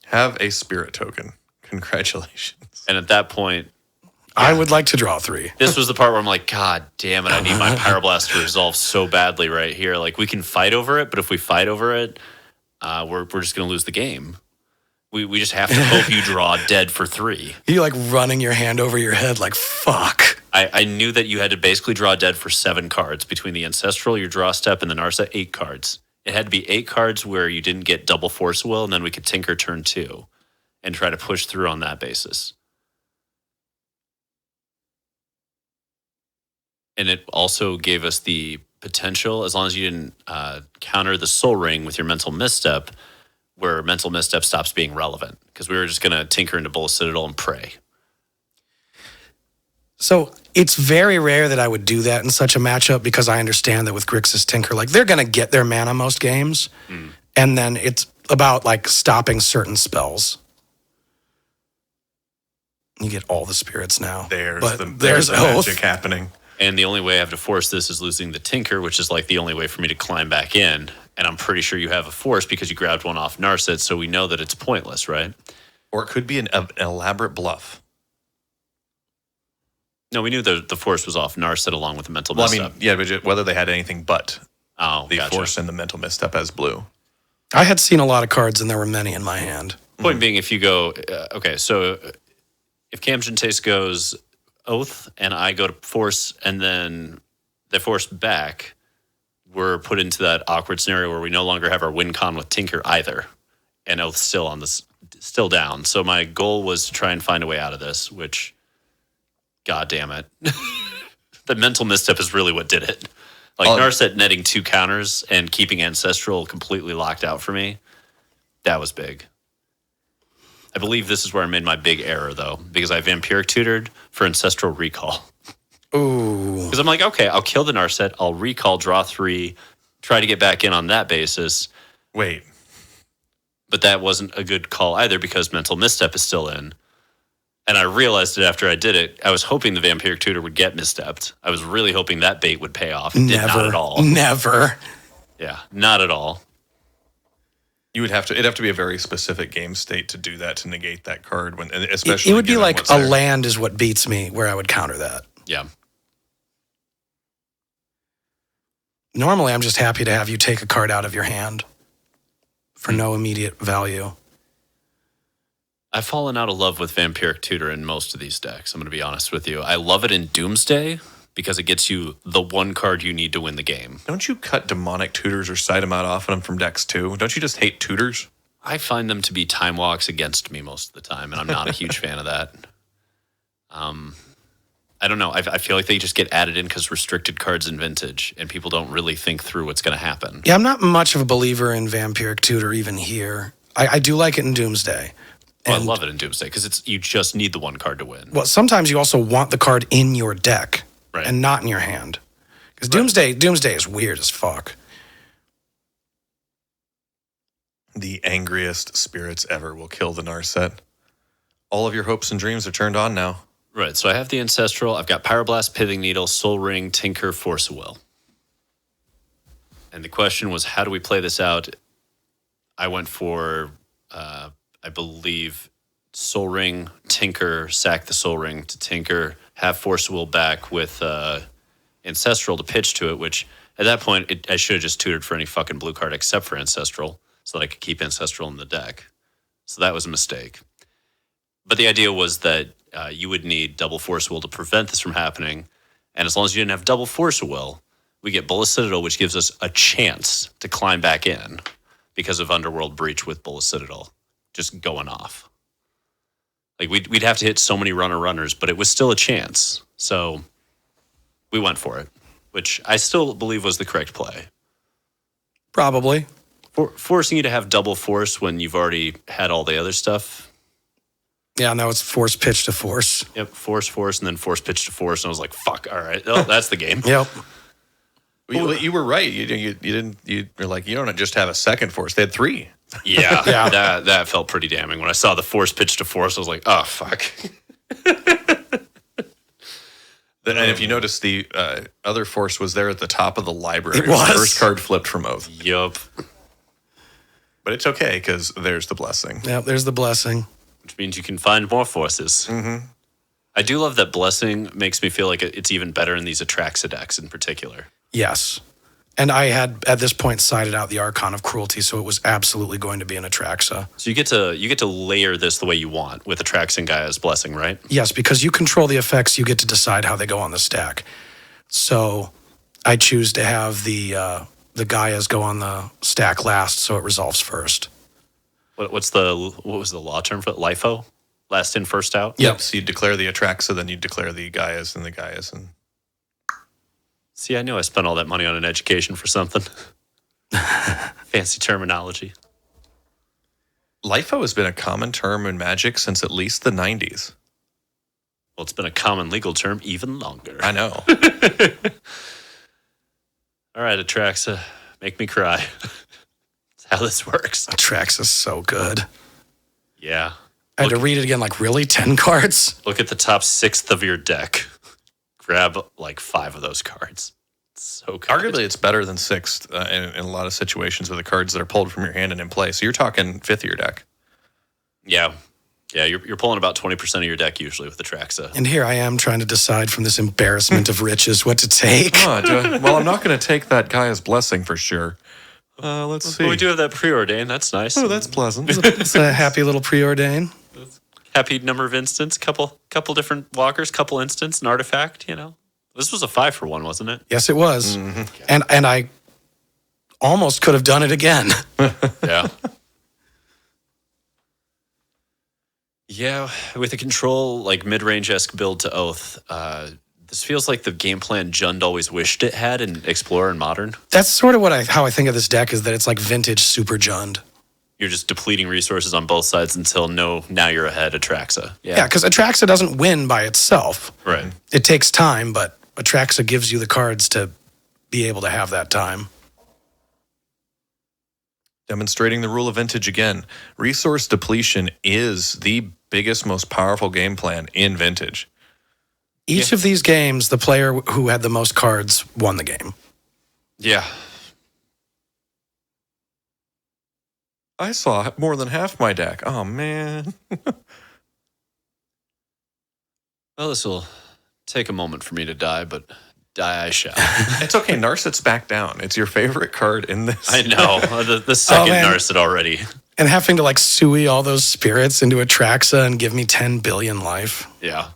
Have a Spirit Token. Congratulations. And at that point, I would like to draw 3. this was the part where I'm like, God damn it, I need my Pyroblast to resolve so badly right here. Like, we can fight over it, but if we fight over it, we're just going to lose the game. We just have to hope you draw dead for 3. You like running your hand over your head like, fuck. I knew that you had to basically draw dead for 7 cards between the Ancestral, your draw step, and the Narset, 8 cards. It had to be 8 cards where you didn't get double Force Will, and then we could Tinker turn 2 and try to push through on that basis. And it also gave us the potential, as long as you didn't counter the Soul Ring with your Mental Misstep, where Mental Misstep stops being relevant, because we were just going to Tinker into Bull Citadel and pray. So it's very rare that I would do that in such a matchup because I understand that with Grixis Tinker, like they're going to get their mana most games. And then it's about like stopping certain spells. You get all the spirits now. There's But the Oath. magic happening. And the only way I have to force this is losing the Tinker, which is like the only way for me to climb back in. And I'm pretty sure you have a force because you grabbed one off Narset, so we know that it's pointless, right? Or it could be an elaborate bluff. No, we knew the force was off Narset along with the Mental Well, I Misstep. mean, yeah, but whether they had anything but the gotcha. Force and the Mental Misstep as blue. I had seen a lot of cards and there were many in my hand. Point being, if you go, okay, so if Camgentace goes Oath and I go to Force and then they Force back, we're put into that awkward scenario where we no longer have our win con with Tinker either, and Oath's still down. So my goal was to try and find a way out of this, which, god damn it. The Mental Misstep is really what did it. Like Narset netting 2 counters and keeping Ancestral completely locked out for me, that was big. I believe this is where I made my big error, though, because I Vampiric tutored for Ancestral Recall. Ooh. Because I'm like, okay, I'll kill the Narset, I'll recall, draw 3, try to get back in on that basis. Wait. But that wasn't a good call either because Mental Misstep is still in. And I realized it after I did it. I was hoping the Vampiric tutor would get misstepped. I was really hoping that bait would pay off. It did not at all. Never. Yeah, not at all. It'd have to be a very specific game state to do that, to negate that card, when, and especially it would be given like what's a there. land is what beats me, where I would counter that. Yeah. Normally, I'm just happy to have you take a card out of your hand for no immediate value. I've fallen out of love with Vampiric Tutor in most of these decks, I'm going to be honest with you. I love it in Doomsday because it gets you the one card you need to win the game. Don't you cut demonic tutors or side them out often from decks too? Don't you just hate tutors? I find them to be time walks against me most of the time, and I'm not a huge fan of that. I don't know. I feel like they just get added in because restricted cards in Vintage, and people don't really think through what's going to happen. Yeah, I'm not much of a believer in Vampiric Tutor even here. I do like it in Doomsday. Well, I love it in Doomsday because you just need the one card to win. Well, sometimes you also want the card in your deck and not in your hand. Because Doomsday is weird as fuck. The angriest spirits ever will kill the Narset. All of your hopes and dreams are turned on now. Right, so I have the Ancestral, I've got Pyroblast, Pithing Needle, Soul Ring, Tinker, Force of Will. And the question was, how do we play this out? I went for, I believe, Soul Ring, Tinker, sack the Soul Ring to Tinker, have Force of Will back with Ancestral to pitch to it, which at that point, I should have just tutored for any fucking blue card except for Ancestral so that I could keep Ancestral in the deck. So that was a mistake. But the idea was that you would need double Force of Will to prevent this from happening. And as long as you didn't have double Force of Will, we get Bullet Citadel, which gives us a chance to climb back in because of Underworld Breach with Bullet Citadel just going off. Like, we'd have to hit so many runners, but it was still a chance. So we went for it, which I still believe was the correct play. Probably. Forcing you to have double Force when you've already had all the other stuff. Yeah, no, it's Force Pitch to Force. Yep, Force, and then Force Pitch to Force. And I was like, fuck, all right. Oh, that's the game. Yep. You were right. You were like, you don't just have a second Force. They had 3. Yeah, that felt pretty damning. When I saw the Force Pitch to Force, I was like, oh, fuck. And if you notice, the other Force was there at the top of the library. It was. The first card flipped from Oath. Yup. But it's okay, because there's the blessing. Yeah, there's the blessing. Which means you can find more forces. Mm-hmm. I do love that blessing makes me feel like it's even better in these Atraxa decks in particular. Yes. And I had, at this point, sided out the Archon of Cruelty, so it was absolutely going to be an Atraxa. So you get to layer this the way you want with Atraxa and Gaia's blessing, right? Yes, because you control the effects, you get to decide how they go on the stack. So I choose to have the Gaias go on the stack last, so it resolves first. What was the law term for it? LIFO? Last in, first out? Yep. So you declare the Atraxa, then you declare the Gaias and the Gaias. And see, I knew I spent all that money on an education for something. Fancy terminology. LIFO has been a common term in Magic since at least the 90s. Well, it's been a common legal term even longer. I know. All right, Atraxa, make me cry. That's how this works. Atraxa is so good. Yeah. I had to read it again, like, really? 10 cards? Look at the top 6th of your deck. Grab like 5 of those cards. It's so good. Arguably, it's better than 6th in a lot of situations with the cards that are pulled from your hand and in play. So you're talking 5th of your deck. Yeah. Yeah, you're pulling about 20% of your deck usually with Atraxa. And here I am trying to decide from this embarrassment of riches what to take. Well, I'm not going to take that Gaia's blessing for sure. Let's see. Well, we do have that Preordain. That's nice. Oh, that's pleasant. It's a happy little Preordain. happy number of instants, couple different walkers, couple instants, an artifact, This was a 5-for-1, wasn't it? Yes, it was. And I almost could have done it again. Yeah. Yeah, with a control, like mid-range-esque build to Oath, this feels like the game plan Jund always wished it had in Explorer and Modern. That's sort of how I think of this deck, is that it's like vintage Super Jund. You're just depleting resources on both sides until now you're ahead Atraxa. Yeah, because Atraxa doesn't win by itself. Right. It takes time, but Atraxa gives you the cards to be able to have that time. Demonstrating the rule of vintage again. Resource depletion is the biggest, most powerful game plan in vintage. Each of these games, the player who had the most cards won the game. Yeah. I saw more than half my deck. Oh, man. Well, this will take a moment for me to die, but die I shall. It's okay. Narset's back down. It's your favorite card in this. I know. The second Narset already. And having to sui all those spirits into Atraxa and give me 10 billion life. Yeah.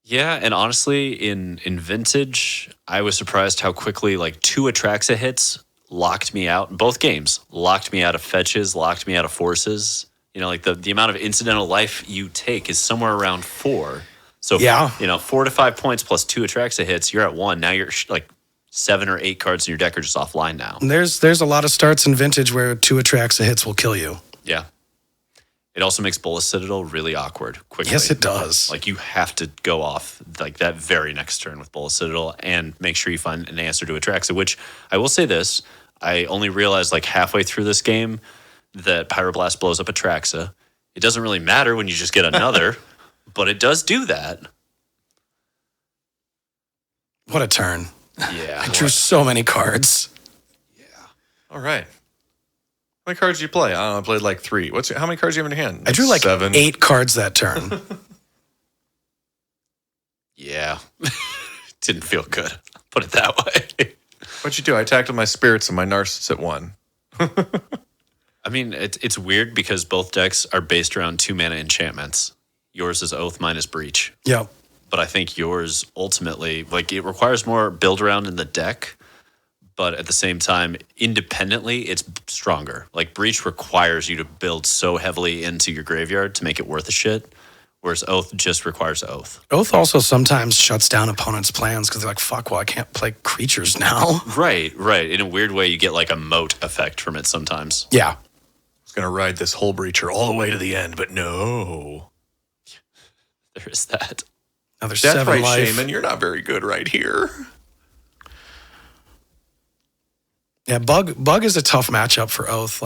Yeah, and honestly, in Vintage, I was surprised how quickly 2 Atraxa hits locked me out. Both games locked me out of fetches, locked me out of forces. The amount of incidental life you take is somewhere around 4. So, 4 to 5 points plus 2 Atraxa hits, you're at 1. Now you're 7 or 8 cards in your deck are just offline now. And there's a lot of starts in Vintage where 2 Atraxa hits will kill you. Yeah. It also makes Bolas Citadel really awkward quickly. Yes, it does. You have to go off that very next turn with Bolas Citadel and make sure you find an answer to Atraxa, which I will say this, I only realized halfway through this game that Pyroblast blows up Atraxa. It doesn't really matter when you just get another, but it does do that. What a turn. Yeah. I drew so many cards. Yeah. All right. How many cards do you play? I don't know. I played 3. How many cards do you have in your hand? I drew 7. 8 cards that turn. Yeah. Didn't feel good. Put it that way. What'd you do? I attacked with my spirits and my Narsets at 1. I mean, it's weird because both decks are based around 2 mana enchantments. Yours is Oath, mine is Breach. Yeah. But I think yours ultimately, it requires more build around in the deck, but at the same time, independently, it's stronger. Breach requires you to build so heavily into your graveyard to make it worth a shit, whereas Oath just requires Oath. Oath also sometimes shuts down opponents' plans because they're fuck, well, I can't play creatures now. Right. In a weird way, you get a moat effect from it sometimes. Yeah. I was going to ride this whole Breacher all the way to the end, but no. There is that. Now there's That's 7 right, life. Shaman. You're not very good right here. Yeah, Bug is a tough matchup for Oath.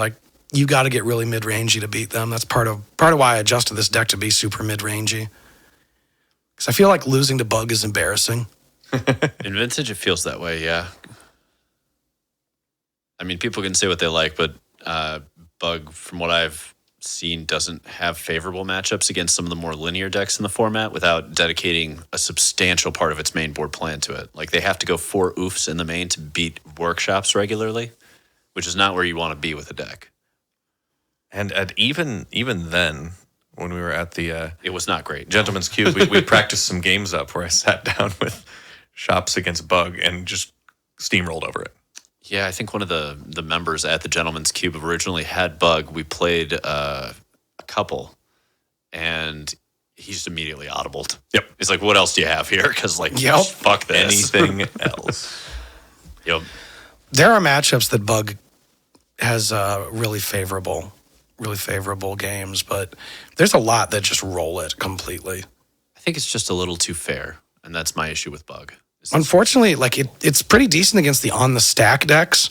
You got to get really mid-rangey to beat them. That's part of why I adjusted this deck to be super mid-rangey. Because I feel like losing to Bug is embarrassing. In Vintage, it feels that way, yeah. I mean, people can say what they like, but Bug, from what I've seen, doesn't have favorable matchups against some of the more linear decks in the format without dedicating a substantial part of its main board plan to it. They have to go 4 oofs in the main to beat workshops regularly, which is not where you want to be with a deck. And even then, when we were at the It was not great. Gentleman's Cube, we practiced some games up where I sat down with shops against Bug and just steamrolled over it. Yeah, I think one of the members at the Gentleman's Cube originally had Bug. We played a couple, and he just immediately audibled. Yep. He's like, what else do you have here? Because, fuck this. Anything else. Yep. There are matchups that Bug has really favorable games, but there's a lot that just roll it completely. I think it's just a little too fair, and that's my issue with Bug. Unfortunately, it's pretty decent against the on the stack decks,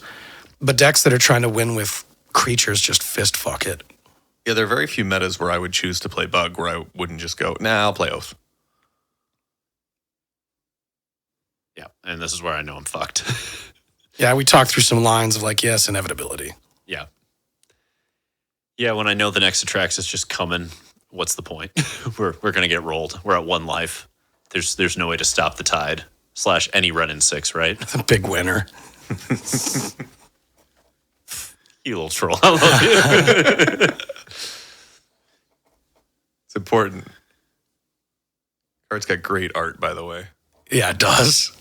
but decks that are trying to win with creatures just fist fuck it. Yeah, there are very few metas where I would choose to play Bug where I wouldn't just go, nah, I'll play Oath. Yeah, and this is where I know I'm fucked. Yeah, we talked through some lines of yes, inevitability. Yeah. Yeah, when I know the next Atraxa is just coming, what's the point? We're going to get rolled. We're at 1 life. There's no way to stop the tide. / any Wrenn and Six, right? A big winner. You little troll. I love you. It's important. Card's got great art, by the way. Yeah, it does.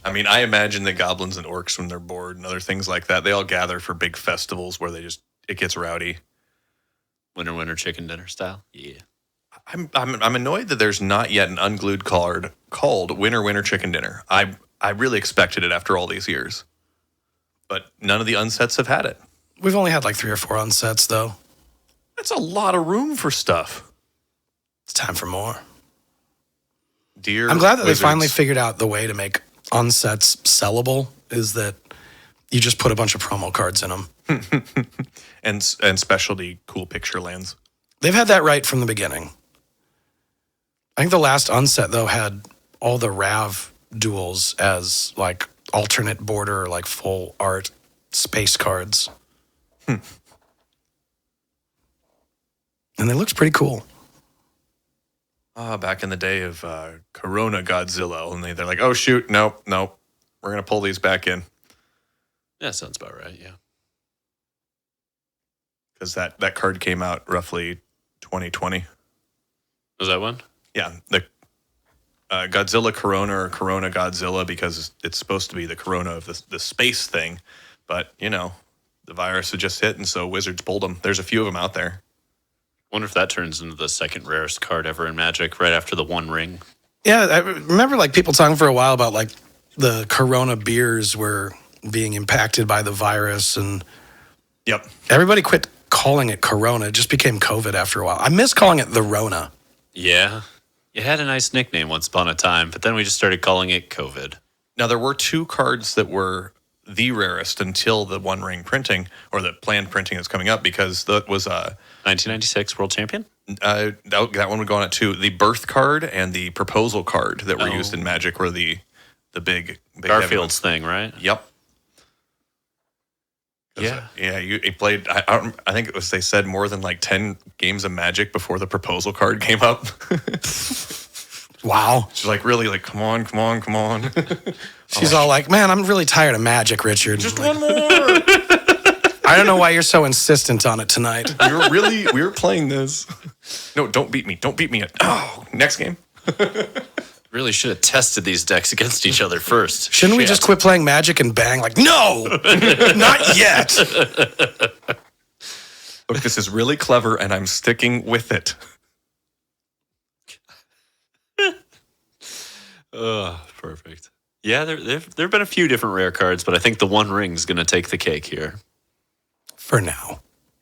I mean, I imagine the goblins and orcs when they're bored and other things like that, they all gather for big festivals where it gets rowdy. Winter chicken dinner style. Yeah. I'm annoyed that there's not yet an unglued card called Winter Chicken Dinner. I really expected it after all these years, but none of the unsets have had it. We've only had like 3 or 4 unsets, though. That's a lot of room for stuff. It's time for more. Dear I'm glad that wizards. they finally figured out the way to make unsets sellable, is that you just put a bunch of promo cards in them. and specialty cool picture lands. They've had that right from the beginning. I think the last unset, though, had all the Rav duels as like alternate border, like full art space cards. And they looked pretty cool. Back in the day of Corona Godzilla, and they're like, oh shoot, nope, we're gonna pull these back in. Yeah, sounds about right. Yeah. Because that card came out roughly 2020. Was that one? Yeah, the Godzilla Corona or Corona Godzilla, because it's supposed to be the Corona of the space thing, but the virus had just hit, and so Wizards pulled them. There's a few of them out there. Wonder if that turns into the second rarest card ever in Magic, right after the One Ring. Yeah, I remember like people talking for a while about like the Corona beers were being impacted by the virus, and Yep. everybody quit calling it Corona. It just became COVID after a while. I miss calling it the Rona. Yeah. It had a nice nickname once upon a time, but then we just started calling it COVID. Now, there were 2 cards that were the rarest until the One Ring printing, or the planned printing that's coming up, because that was 1996 World Champion? that one would go on at 2. The birth card and the proposal card that were used in Magic were the big Garfield's thing, right? Yep. Yeah. Yeah, he played, I think it was, they said more than like 10 games of Magic before the proposal card came up. Wow. She's like, really, like, come on. She's all like, man, I'm really tired of magic, Richard. Just Like, one more. I don't know why you're so insistent on it tonight. we were playing this. No, don't beat me. Oh, next game. Really should have tested these decks against each other first. Shouldn't we just quit playing magic and bang? Like, no, not yet. Look, this is really clever, and I'm sticking with it. Perfect. Yeah, there've been a few different rare cards, but I think the One Ring's going to take the cake here. For now.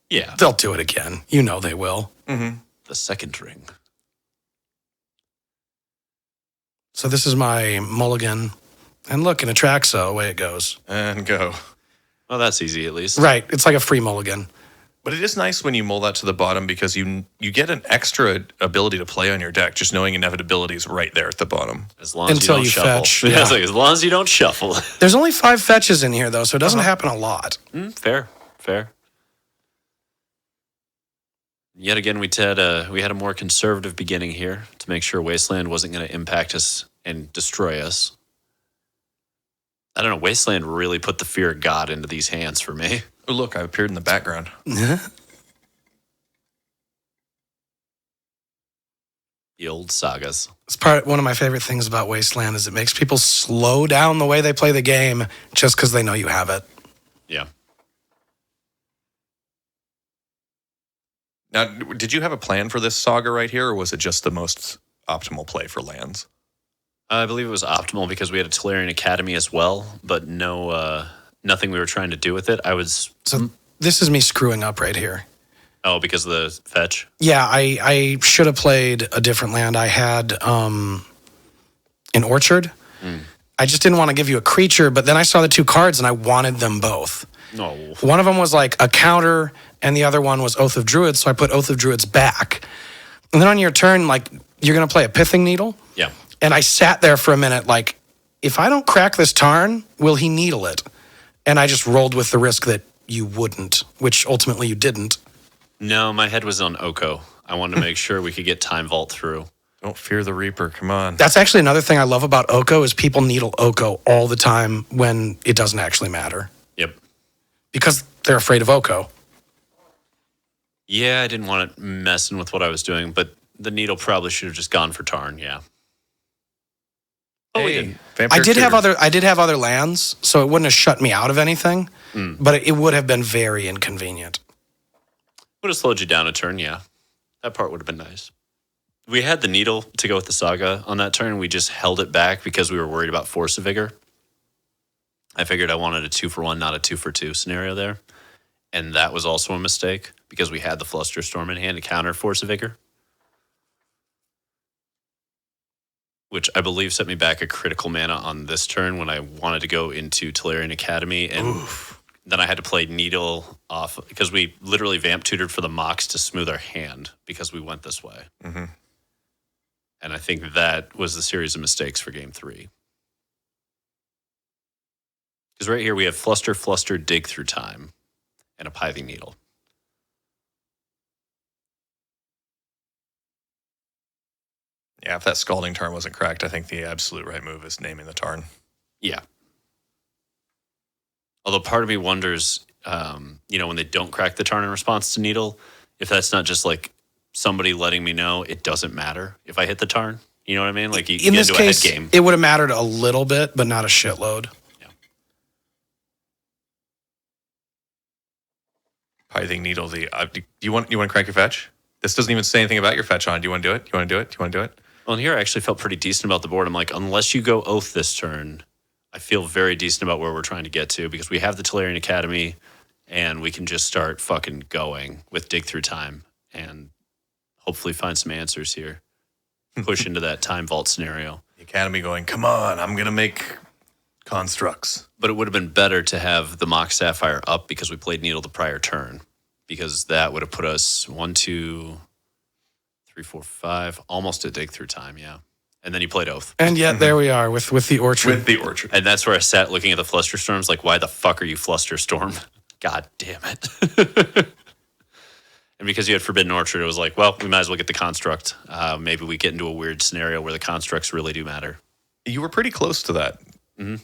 Yeah. They'll do it again. You know they will. Mm-hmm. The second ring. So this is my mulligan. And look, in Atraxa, away it goes. And go. Well, that's easy at least. Right. It's like a free mulligan. But it is nice when you mull that to the bottom, because you get an extra ability to play on your deck, just knowing inevitability is right there at the bottom. As long as Until you you don't shuffle. fetch, Yeah, yeah. it's like, as long as you don't shuffle. There's only 5 fetches in here, though, so it doesn't happen a lot. Fair. Yet again, we had a more conservative beginning here to make sure Wasteland wasn't going to impact us and destroy us. I don't know. Wasteland really put the fear of God into these hands for me. Oh, look, I appeared in the background. The old sagas. It's one of my favorite things about Wasteland is it makes people slow down the way they play the game just because they know you have it. Yeah. Now, did you have a plan for this saga right here, or was it just the most optimal play for lands? I believe it was optimal because we had a Tolarian Academy as well, but nothing we were trying to do with it. So this is me screwing up right here. Oh, because of the fetch? Yeah, I should have played a different land. I had an Orchard. I just didn't want to give you a creature, but then I saw the 2 cards and I wanted them both. No. One of them was like a counter and the other one was Oath of Druids, so I put Oath of Druids back. And then on your turn, like, you're going to play a Pithing Needle. Yeah. And I sat there for a minute like, if I don't crack this Tarn, will he needle it? And I just rolled with the risk that you wouldn't, which ultimately you didn't. No, my head was on Oko. I wanted to make sure we could get Time Vault through. Don't fear the Reaper. Come on. That's actually another thing I love about Oko is people needle Oko all the time when it doesn't actually matter. Yep. Because they're afraid of Oko. Yeah, I didn't want it messing with what I was doing, but the needle probably should have just gone for Tarn. Yeah. Oh, we didn't. Vampire I did Shooters. have other lands, so it wouldn't have shut me out of anything, Mm. but it would have been very inconvenient. Would have slowed you down a turn, yeah. That part would have been nice. We had the needle to go with the Saga on that turn. We just held it back because we were worried about Force of Vigor. I figured I wanted a 2-for-1, not a 2-for-2 scenario there. And that was also a mistake because we had the Flusterstorm in hand to counter Force of Vigor, which I believe set me back a critical mana on this turn when I wanted to go into Tolarian Academy. And then I had to play Needle off because we literally vamp tutored for the Mox to smooth our hand because we went this way. Mm-hmm. And I think that was the series of mistakes for game 3. Because right here we have Fluster, Dig Through Time, and a Pithing Needle. Yeah, if that Scalding Tarn wasn't cracked, I think the absolute right move is naming the Tarn. Yeah. Although part of me wonders, when they don't crack the Tarn in response to Needle, if that's not just like somebody letting me know it doesn't matter if I hit the Tarn. You know what I mean? Like you In get this into a head case, game. it would have mattered a little bit, but not a shitload. Pithing Needle, do you want to crack your fetch? This doesn't even say anything about your fetch on. Do you want to do it? Do you want to do it? Do you want to do it? Well, and here I actually felt pretty decent about the board. I'm like, unless you go Oath this turn, I feel very decent about where we're trying to get to because we have the Tolarian Academy and we can just start fucking going with Dig Through Time and hopefully find some answers here. Push into that Time Vault scenario. The Academy going, come on, I'm going to make constructs. But it would have been better to have the Mox Sapphire up because we played Needle the prior turn because that would have put us 1, 2, 3, 4, 5, almost a Dig Through Time, yeah. And then you played Oath. And yet there we are with the Orchard. With the Orchard. And that's where I sat looking at the Flusterstorms like, why the fuck are you Flusterstorm? God damn it. And because you had Forbidden Orchard, it was like, well, we might as well get the Construct. Maybe we get into a weird scenario where the Constructs really do matter. You were pretty close to that. Mm-hmm.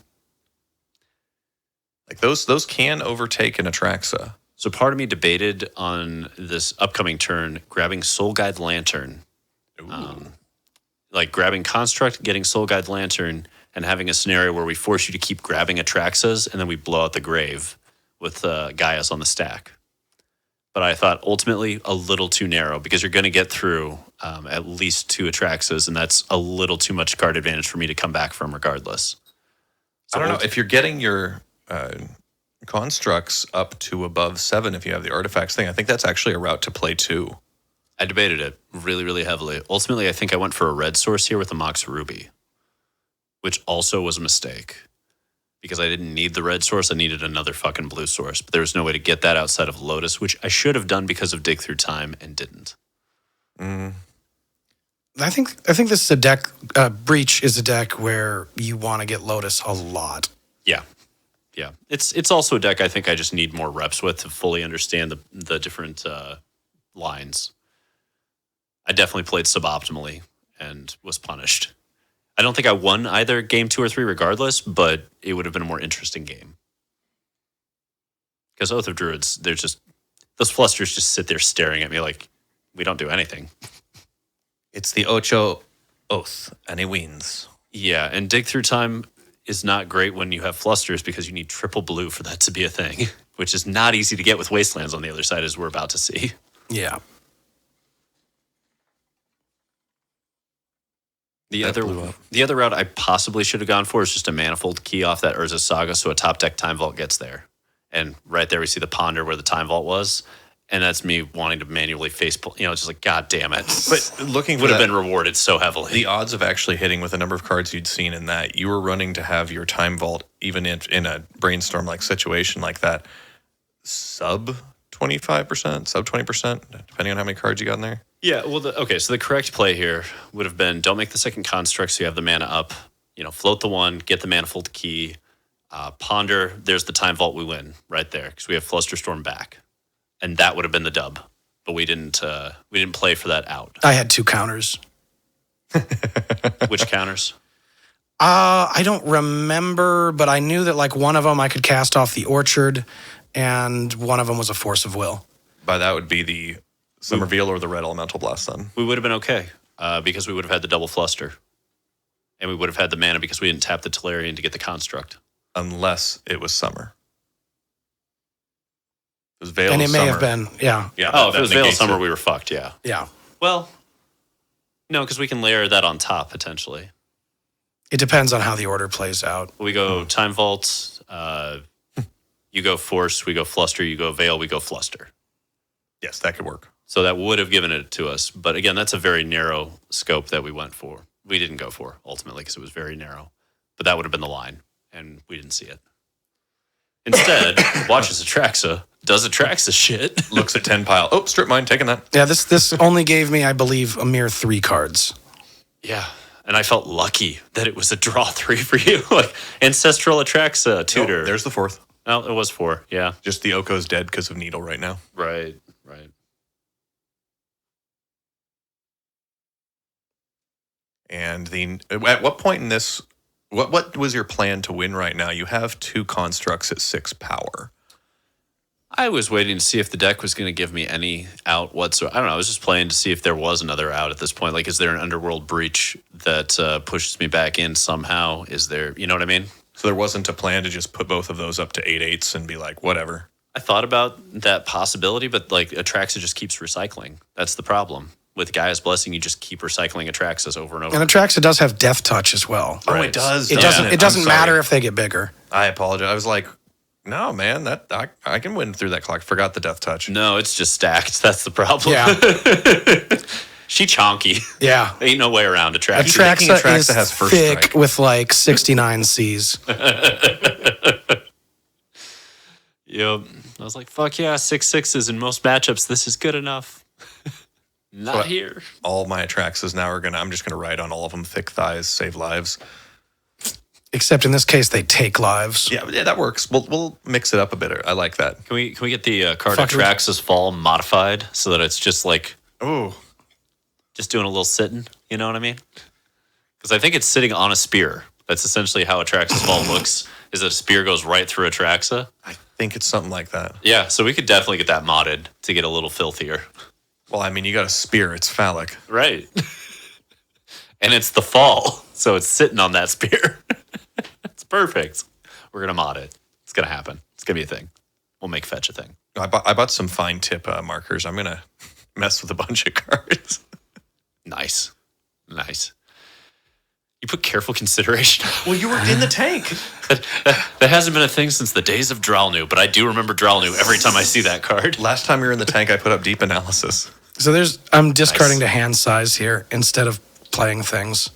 Like those can overtake an Atraxa. So part of me debated on this upcoming turn, grabbing Soul Guide Lantern. Like grabbing Construct, getting Soul Guide Lantern, and having a scenario where we force you to keep grabbing Atraxas, and then we blow out the grave with Gaea's on the stack. But I thought ultimately a little too narrow because you're going to get through at least 2 Atraxas, and that's a little too much card advantage for me to come back from regardless. So I don't know. If you're getting your constructs up to above 7, if you have the artifacts thing, I think that's actually a route to play too. I debated it really, really heavily. Ultimately, I think I went for a red source here with the Mox Ruby, which also was a mistake because I didn't need the red source. I needed another fucking blue source, but there was no way to get that outside of Lotus, which I should have done because of Dig Through Time and didn't. I think this is a deck. Breach is a deck where you want to get Lotus a lot. Yeah. Yeah. It's also a deck I think I just need more reps with to fully understand the different lines. I definitely played suboptimally and was punished. I don't think I won either game 2 or 3 regardless, but it would have been a more interesting game. Because Oath of Druids, those flusters just sit there staring at me like, we don't do anything. It's the Ocho Oath, and he wins. Yeah, and Dig Through Time is not great when you have flusters because you need triple blue for that to be a thing, which is not easy to get with Wastelands on the other side, as we're about to see. Yeah. The other route I possibly should have gone for is just a Manifold key off that Urza Saga so a top deck Time Vault gets there. And right there we see the Ponder where the Time Vault was. And that's me wanting to manually just like, God damn it. But looking would have been rewarded so heavily. The odds of actually hitting with the number of cards you'd seen in that, you were running to have your Time Vault, even in a Brainstorm-like situation like that, sub 25%, sub 20%, depending on how many cards you got in there. Yeah, well, so the correct play here would have been don't make the second construct so you have the mana up. Float the 1, get the Manifold key, ponder, there's the Time Vault, we win right there because we have Flusterstorm back. And that would have been the dub. But we didn't play for that out. I had 2 counters. Which counters? I don't remember, but I knew that like one of them I could cast off the Orchard, and one of them was a Force of Will. By that would be the Reveal or the red elemental blast then. We would have been okay because we would have had the double fluster. And we would have had the mana because we didn't tap the Tolarian to get the construct. Unless it was Summer. It was Veil And of it may Summer. have been, yeah. Yeah. If it was Veil of negates Summer, it. we were fucked, yeah. Yeah. Well, no, because we can layer that on top, potentially. It depends on how the order plays out. We go Time Vault, you go Force, we go Fluster, you go Veil, we go Fluster. Yes, that could work. So that would have given it to us. But again, that's a very narrow scope that we went for. We didn't go for, ultimately, because it was very narrow. But that would have been the line, and we didn't see it. Instead, watches Atraxa, does Atraxa shit. Looks at 10 pile. Oh, strip mine, taking that. Yeah, this only gave me, I believe, a mere 3 cards. Yeah, and I felt lucky that it was a draw 3 for you. Like, Ancestral Atraxa, tutor. Oh, there's the 4th. Oh, it was 4, yeah. Just the Oko's dead because of Needle right now. Right. And at what point in this, what was your plan to win right now? You have 2 constructs at 6 power. I was waiting to see if the deck was going to give me any out whatsoever. I don't know. I was just playing to see if there was another out at this point. Like, is there an Underworld Breach that pushes me back in somehow? Is there, you know what I mean? So there wasn't a plan to just put both of those up to 8/8s and be like, whatever. I thought about that possibility, but like Atraxa just keeps recycling. That's the problem. With Gaia's Blessing, you just keep recycling Atraxas over and over. And Atraxa does have Death Touch as well. Oh, Right. it does. It doesn't matter if they get bigger. I apologize. I was like, no, man, that I can win through that clock. Forgot the Death Touch. No, it's just stacked. That's the problem. Yeah. She chonky. Yeah. Ain't no way around Atraxa. Atraxa is has first thick strike. with like 69 Cs. Yep. I was like, fuck yeah, 6/6s in most matchups. This is good enough. Not here. All my Atraxas now I'm just gonna ride on all of them. Thick thighs, save lives. Except in this case, they take lives. Yeah, that works. We'll mix it up a bit. I like that. Can we get the card Fuck it. Atraxa's Fall modified so that it's just like Oh, just doing a little sitting? You know what I mean? Because I think it's sitting on a spear. That's essentially how Atraxa's Fall looks. Is that a spear goes right through Atraxa? I think it's something like that. Yeah, so we could definitely get that modded to get a little filthier. Well, I mean, you got a spear. It's phallic. Right. And it's the fall, so it's sitting on that spear. It's perfect. We're going to mod it. It's going to happen. It's going to be a thing. We'll make fetch a thing. I bought some fine tip markers. I'm gonna mess with a bunch of cards. Nice. You put careful consideration. Well, you were in the tank. That hasn't been a thing since the days of Dralnu, but I do remember Dralnu every time I see that card. Last time you were in the tank, I put up deep analysis. So I'm discarding to hand size here instead of playing things.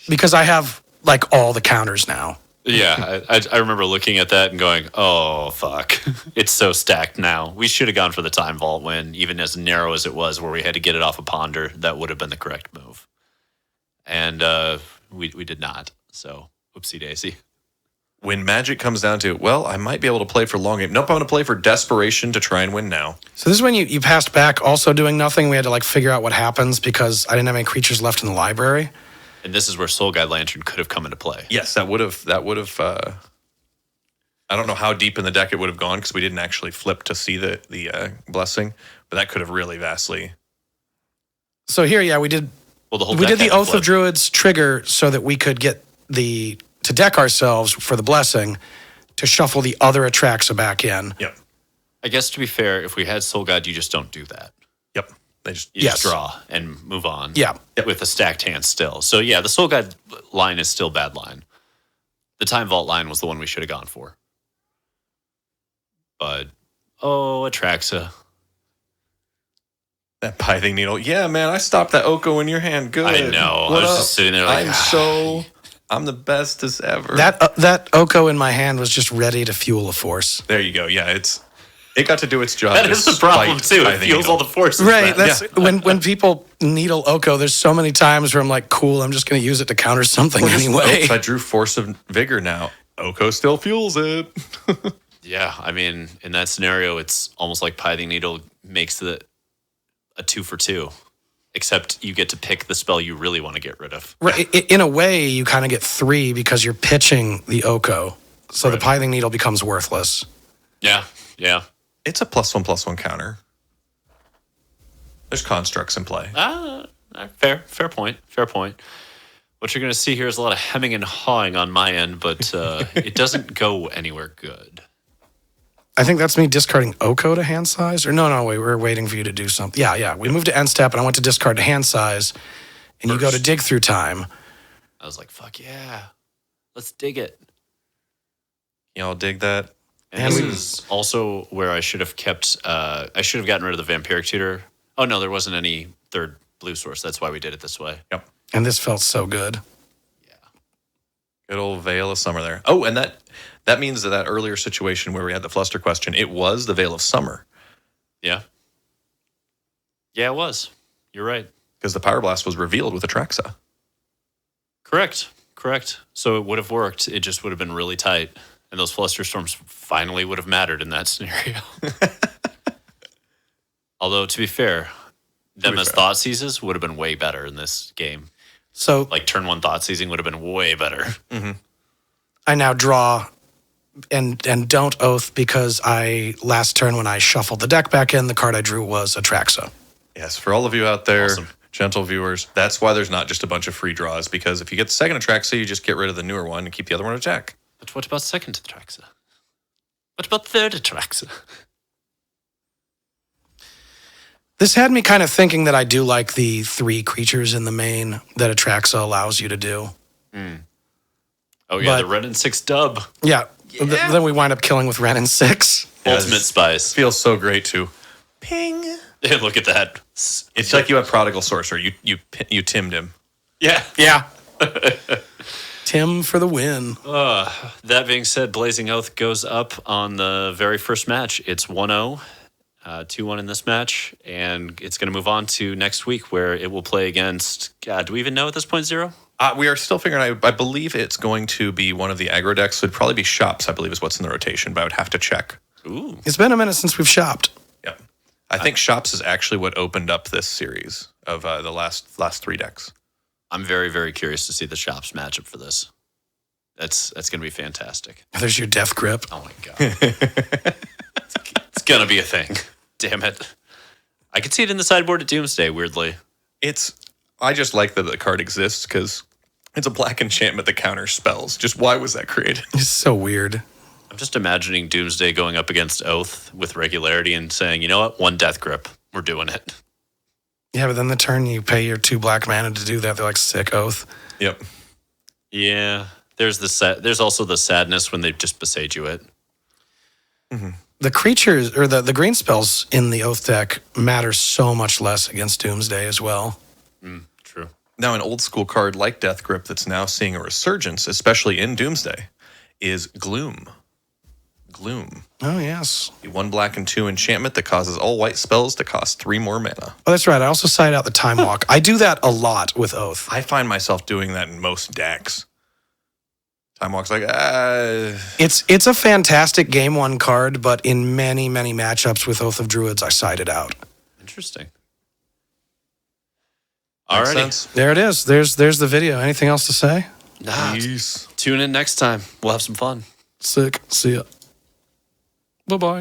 Because I have like all the counters now. Yeah, I remember looking at that and going, oh, fuck. It's so stacked now. We should have gone for the Time Vault when, even as narrow as it was, where we had to get it off a ponder, that would have been the correct move. And we did not. So, oopsie daisy. When Magic comes down to, well, I might be able to play for long game. Nope, I'm going to play for desperation to try and win now. So this is when you passed back also doing nothing. We had to like figure out what happens because I didn't have any creatures left in the library. And this is where Soul Guide Lantern could have come into play. Yes, that would have. I don't know how deep in the deck it would have gone because we didn't actually flip to see the blessing, but that could have really vastly. So here, yeah, we did. Well, the whole We deck did the had to Oath of flip. Druids trigger so that we could get to deck ourselves for the blessing to shuffle the other Atraxa back in. Yep. I guess to be fair, if we had Soul Guide, you just don't do that. Yep. They just. You Yes. just draw and move on. Yeah. With a stacked hand still. So yeah, the Soul Guide line is still bad line. The Time Vault line was the one we should have gone for. But, Atraxa. That pithing needle. Yeah, man, I stopped that Oko in your hand. Good. I know. I What was up? just sitting there like, I'm the best as ever. That Oko in my hand was just ready to fuel a force. There you go. Yeah, it got to do its job. that is the problem despite too. It pithing feels needle. all the forces. Right. man. That's when people needle Oko, there's so many times where I'm like, cool, I'm just going to use it to counter something anyway. Oops, I drew Force of Vigor now. Oko still fuels it. Yeah, I mean, in that scenario, it's almost like Pithing Needle makes a 2-for-2, except you get to pick the spell you really want to get rid of. Right. In a way, you kind of get 3 because you're pitching the Oko. So the Pithing Needle becomes worthless. Yeah. It's a +1/+1 counter. There's constructs in play. Fair point. What you're going to see here is a lot of hemming and hawing on my end, but it doesn't go anywhere good. I think that's me discarding Oko to hand size. Or no, wait, we're waiting for you to do something. Yeah. We moved to end step, and I went to discard to hand size, and you go to dig through time. I was like, fuck yeah. Let's dig it. Y'all dig that? And this is also where I should have kept... I should have gotten rid of the Vampiric Tutor. Oh, no, there wasn't any third blue source. That's why we did it this way. Yep. And this felt so good. Yeah. Good old Veil of Summer there. Oh, and that means that earlier situation where we had the Fluster question, it was the Veil of Summer. Yeah. Yeah, it was. You're right. Because the Power Blast was revealed with Atraxa. Correct. So it would have worked. It just would have been really tight. And those Fluster Storms finally would have mattered in that scenario. Although, to be fair, them as Thought Seizes would have been way better in this game. So, Like, turn 1 Thought Seizing would have been way better. Mm-hmm. I now draw and don't Oath because last turn when I shuffled the deck back in, the card I drew was Atraxa. Yes, for all of you out there, Awesome. gentle viewers, that's why there's not just a bunch of free draws, because if you get the second Atraxa, you just get rid of the newer one and keep the other one in check. But what about second Atraxa? What about third Atraxa? This had me kind of thinking that I do like the 3 creatures in the main that Atraxa allows you to do. Oh, yeah, But- the Wrenn and Six dub. Yeah. Then we wind up killing with Wrenn and Six. Ultimate Spice. Feels so great too. Ping. Yeah, look at that. It's like you have Prodigal Sorcerer. You timmed him. Yeah. Yeah. Tim for the win. That being said, Blazing Oath goes up on the very first match. It's 1-0, 2-1 in this match, and it's going to move on to next week where it will play against, God, do we even know at this point, Zero? We are still figuring out. I believe it's going to be one of the aggro decks. So it'd probably be Shops, I believe, is what's in the rotation, but I would have to check. Ooh. It's been a minute since we've shopped. Yep. I think Shops is actually what opened up this series of the last 3 decks. I'm very, very curious to see the Shops matchup for this. That's going to be fantastic. There's your death grip. Oh, my God. It's going to be a thing. Damn it. I could see it in the sideboard at Doomsday, weirdly. I just like that the card exists because it's a black enchantment that counters spells. Just why was that created? It's so weird. I'm just imagining Doomsday going up against Oath with regularity and saying, you know what, 1 death grip. We're doing it. Yeah, but then the turn you pay your 2 black mana to do that, they're like, sick Oath. Yep. Yeah. There's also the sadness when they just Boseiju it. Mm-hmm. The creatures, or the green spells in the Oath deck matter so much less against Doomsday as well. True. Now, an old school card like Death Grip that's now seeing a resurgence, especially in Doomsday, is Gloom. Gloom. Oh, yes. The 1 black and 2 enchantment that causes all white spells to cost 3 more mana. Oh, that's right. I also side out the Time Walk. I do that a lot with Oath. I find myself doing that in most decks. Time Walk's like, It's a fantastic game 1 card, but in many, many matchups with Oath of Druids, I side it out. Interesting. makes Alrighty. sense. There it is. There's the video. Anything else to say? Nah, Peace. tune in next time. We'll have some fun. Sick. See ya. Bye-bye.